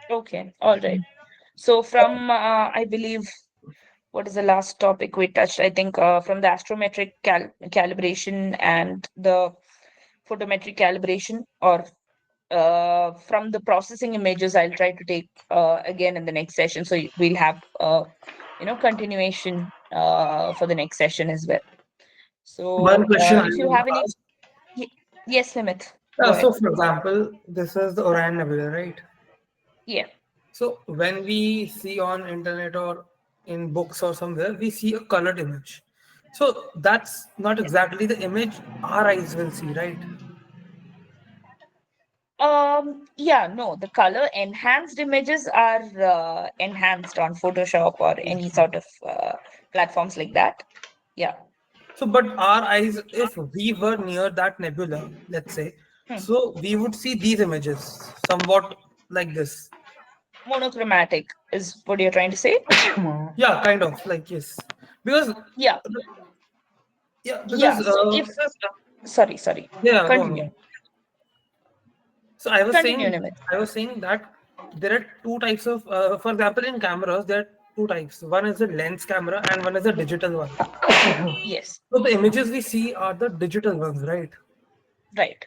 Okay. All right. So from I believe what is the last topic we touched? I think from the astrometric calibration and the photometric calibration, or from the processing images, I'll try to take again in the next session. So we'll have continuation for the next session as well. One So question I if you want have to any, ask. y- yes, Nimit, go So, ahead. for example, this is the Orion Nebula, right? Yeah. So, when we see on internet or in books or somewhere, we see a colored image. So, that's not exactly the image our eyes will see, right? Yeah, no, the color enhanced images are enhanced on Photoshop or any sort of platforms like that. Yeah. So, but our eyes, if we were near that nebula, let's say, Hmm. so we would see these images somewhat like this. Monochromatic is what you're trying to say? Yeah, kind of like yes, because Yeah. yeah, because Yeah. So if, sorry, yeah, go on, go continue. on. So I was Continue, saying, Nimit. that there are two types of, for example, in cameras there are two types. One is a lens camera and one is a digital one. Yes, So the images we see are the digital ones, right? right.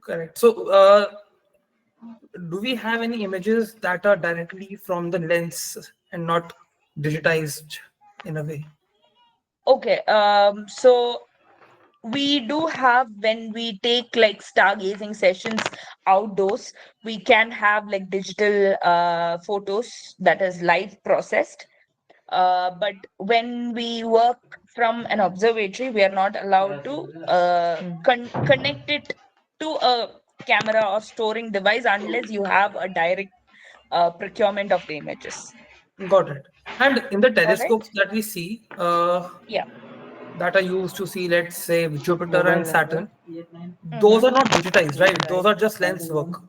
Correct. So do we have any images that are directly from the lens and not digitized in a way? Okay. So we do have, when we take like stargazing sessions outdoors, we can have like digital photos that is live processed. But when we work from an observatory, we are not allowed to connect it to a camera or storing device unless you have a direct procurement of the images. Got it. And in the All right. telescopes that we see, Yeah. that are used to see, let's say, Jupiter and Saturn, those Mm-hmm. are not digitized, right? Those are just lens work.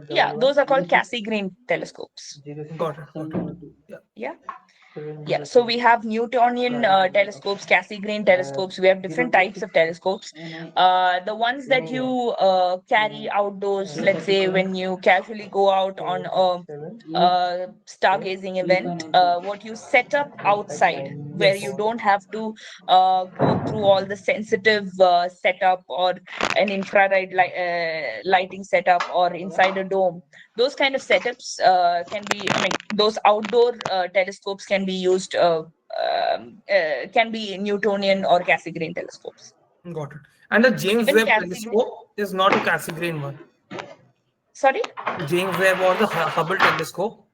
Yeah. Those are called Cassegrain telescopes. Got it. Got it. Yeah. Yeah. Yeah, so we have Newtonian telescopes, Cassegrain telescopes. We have different types of telescopes. The ones that you carry outdoors, let's say when you casually go out on a stargazing event, what you set up outside, where Yes. you don't have to go through all the sensitive setup or an infrared lighting setup or inside a dome. Those kind of setups can be, I mean, those outdoor telescopes can be used, can be Newtonian or Cassegrain telescopes. Got it. And the James Even Webb Cassegrain, telescope is not a Cassegrain one. sorry, James Webb or the Hubble telescope.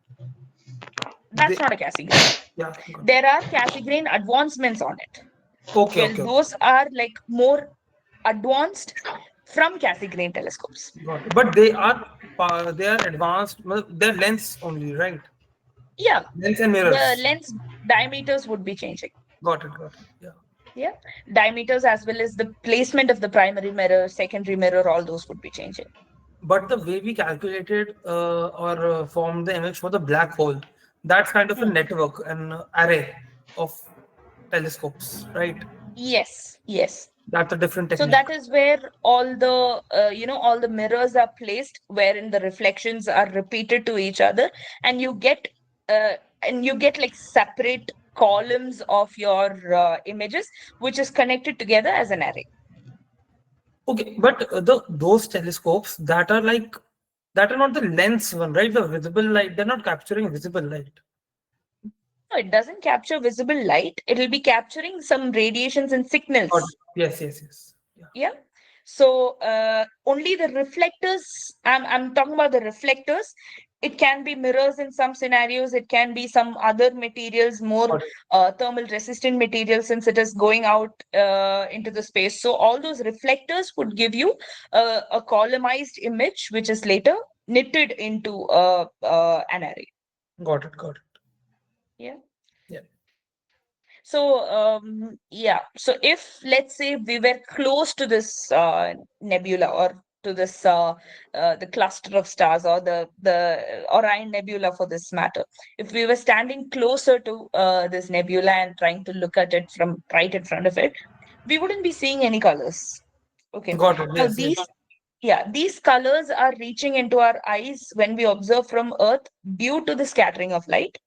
that's They, not a Cassegrain. yeah. Got There are Cassegrain advancements on it. it. Okay. Well, Okay. Okay. those are like more advanced from Cassegrain telescopes. Got it. But they are advanced. Well, they're lens only, right? Yeah, Lens and the mirrors. lens diameters would be changing. Got it. Got it. Yeah. Yeah, diameters as well as the placement of the primary mirror, secondary mirror, all those would be changing. But the way we calculated or formed the image for the black hole, that's kind of a Hmm. network, an array of telescopes, right? Yes, yes. That's a different So technique. that is where all the all the mirrors are placed, wherein the reflections are repeated to each other, and uh, you get like separate columns of your images, which is connected together as an array. Okay, but the those telescopes that are not the lens one, right? The visible light, they're not capturing visible light. No, it doesn't capture visible light. It will be capturing some radiations and Or signals. yes, yes, yes. Yeah, Yeah. So only the reflectors, I'm talking about the reflectors. It can be mirrors in some scenarios. It can be some other materials, more got it. thermal resistant materials, since it is going out into the space. So all those reflectors would give you a columnized image, which is later knitted into an array. Got it. Got it. Yeah. Yeah. So, yeah. So, if let's say we were close to this nebula, or to this the cluster of stars, or the Orion Nebula for this matter, if we were standing closer to this nebula and trying to look at it from right in front of it, we wouldn't be seeing any colors. Okay. Got it. Now, Yes, yes. these colors are reaching into our eyes when we observe from Earth due to the scattering of light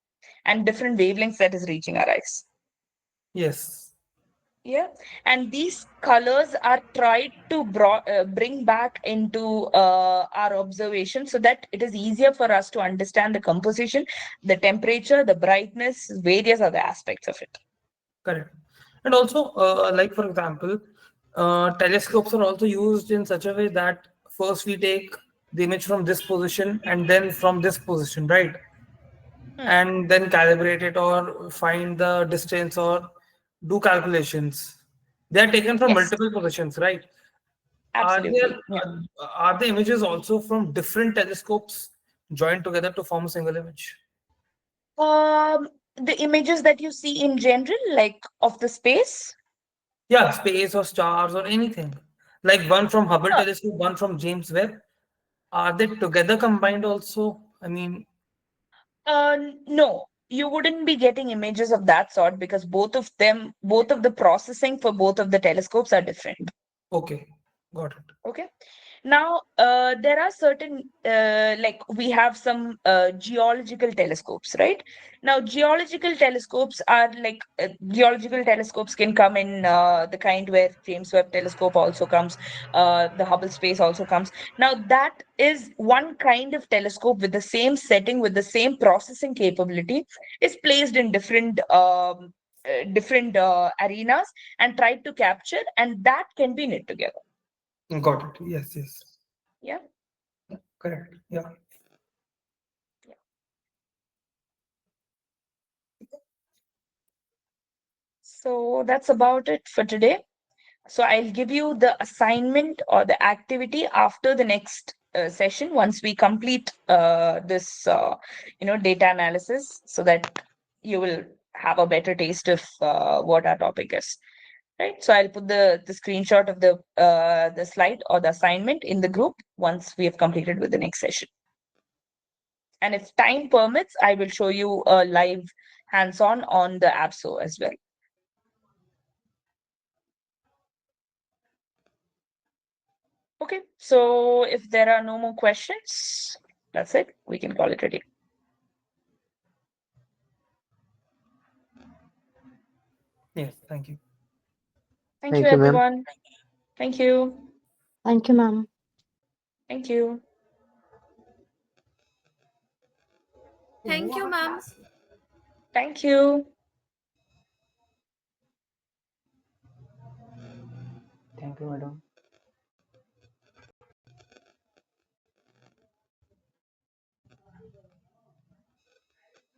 and different wavelengths that is reaching our eyes. Yes. Yeah, and these colors are tried to bring back into our observation, so that it is easier for us to understand the composition, the temperature, the brightness, various other aspects of it. Correct. And also, like for example, telescopes are also used in such a way that first we take the image from this position and then from this position, right? Hmm. And then calibrate it or find the distance or do calculations. They are taken from Yes, multiple positions, right? Are there absolutely. Yeah. are the images also from different telescopes joined together to form a single image? The images that you see in general, like of the space. Yeah, space or stars or anything. Like one from Hubble Uh, telescope, one from James Webb. Are they together combined also? I mean, no, you wouldn't be getting images of that sort, because both of the processing for both of the telescopes are different. okay, got it. Okay. Now, there are certain, like we have some geological telescopes, right? Now, geological telescopes can come in the kind where James Webb Telescope also comes, the Hubble Space also comes. Now, that is one kind of telescope with the same setting, with the same processing capability, is placed in different arenas and tried to capture, and that can be knit together. Got it. Yes, yes. Yeah. Correct. Yeah. So that's about it for today. So I'll give you the assignment or the activity after the next session, once we complete this, data analysis, so that you will have a better taste of what our topic is. Right. So I'll put the screenshot of the slide or the assignment in the group once we have completed with the next session. And if time permits, I will show you a live hands-on the AppSo as well. Okay, so if there are no more questions, that's it. We can call it a day. Yes. Thank you. Thank you, Thank you, ma'am. everyone. Thank you. Thank you, ma'am. Thank you. Thank you, ma'am. Thank you. Thank you, madam.